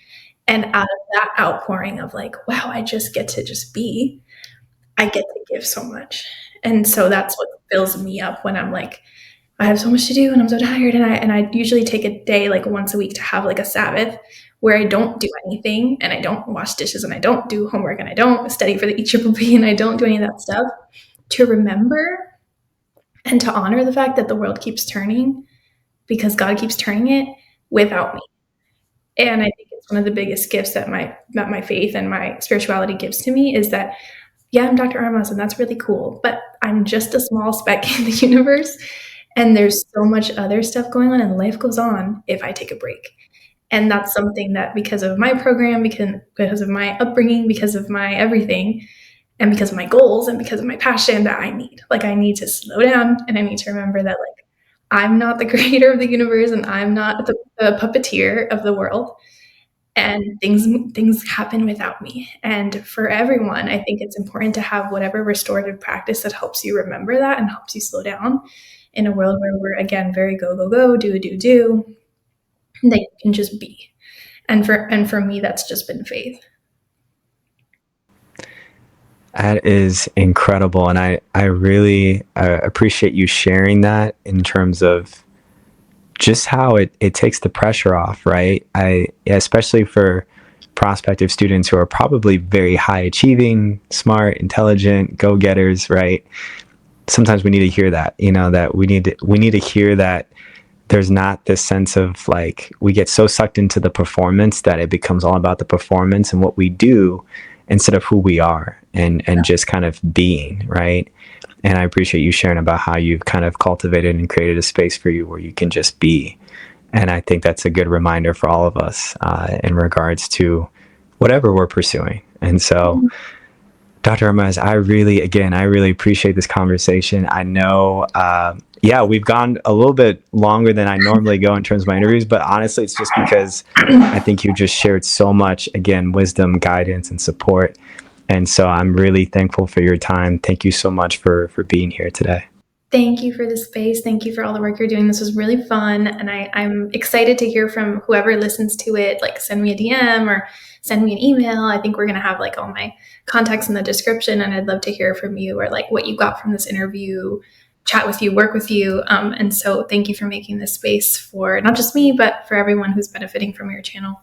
Speaker 1: And out of that outpouring of like, wow, I just get to just be, I get to give so much. And so that's what fills me up when I'm like, I have so much to do and I'm so tired. And I usually take a day like once a week to have like a Sabbath where I don't do anything and I don't wash dishes and I don't do homework and I don't study for the ECCC and I don't do any of that stuff, to remember and to honor the fact that the world keeps turning because God keeps turning it without me. And I think it's one of the biggest gifts that my faith and my spirituality gives to me, is that, yeah, I'm Dr. Armas and that's really cool, but I'm just a small speck in the universe. And there's so much other stuff going on, and life goes on if I take a break. And that's something that, because of my program, because of my upbringing, because of my everything, and because of my goals and because of my passion, that I need. Like I need to slow down and I need to remember that like I'm not the creator of the universe and I'm not the puppeteer of the world. And things happen without me. And for everyone, I think it's important to have whatever restorative practice that helps you remember that and helps you slow down in a world where we're again very go go go, do, that you can just be. And for me, that's just been faith.
Speaker 2: That is incredible. And I really appreciate you sharing that in terms of just how it takes the pressure off, right? Especially for prospective students who are probably very high achieving, smart, intelligent, go getters, right? Sometimes we need to hear that, that we need to hear that there's not this sense of like we get so sucked into the performance that it becomes all about the performance and what we do instead of who we are and just kind of being, right? And I appreciate you sharing about how you've kind of cultivated and created a space for you where you can just be. And I think that's a good reminder for all of us in regards to whatever we're pursuing. And so, Dr. Armas, I really appreciate this conversation. I know, yeah, we've gone a little bit longer than I normally go in terms of my interviews, but honestly, it's just because I think you just shared so much, again, wisdom, guidance, and support. And so I'm really thankful for your time. Thank you so much for being here today.
Speaker 1: Thank you for the space. Thank you for all the work you're doing. This was really fun. And I'm excited to hear from whoever listens to it. Like, send me a DM or send me an email. I think we're going to have like all my contacts in the description. And I'd love to hear from you, or like what you got from this interview, chat with you, work with you. And so thank you for making this space for not just me, but for everyone who's benefiting from your channel.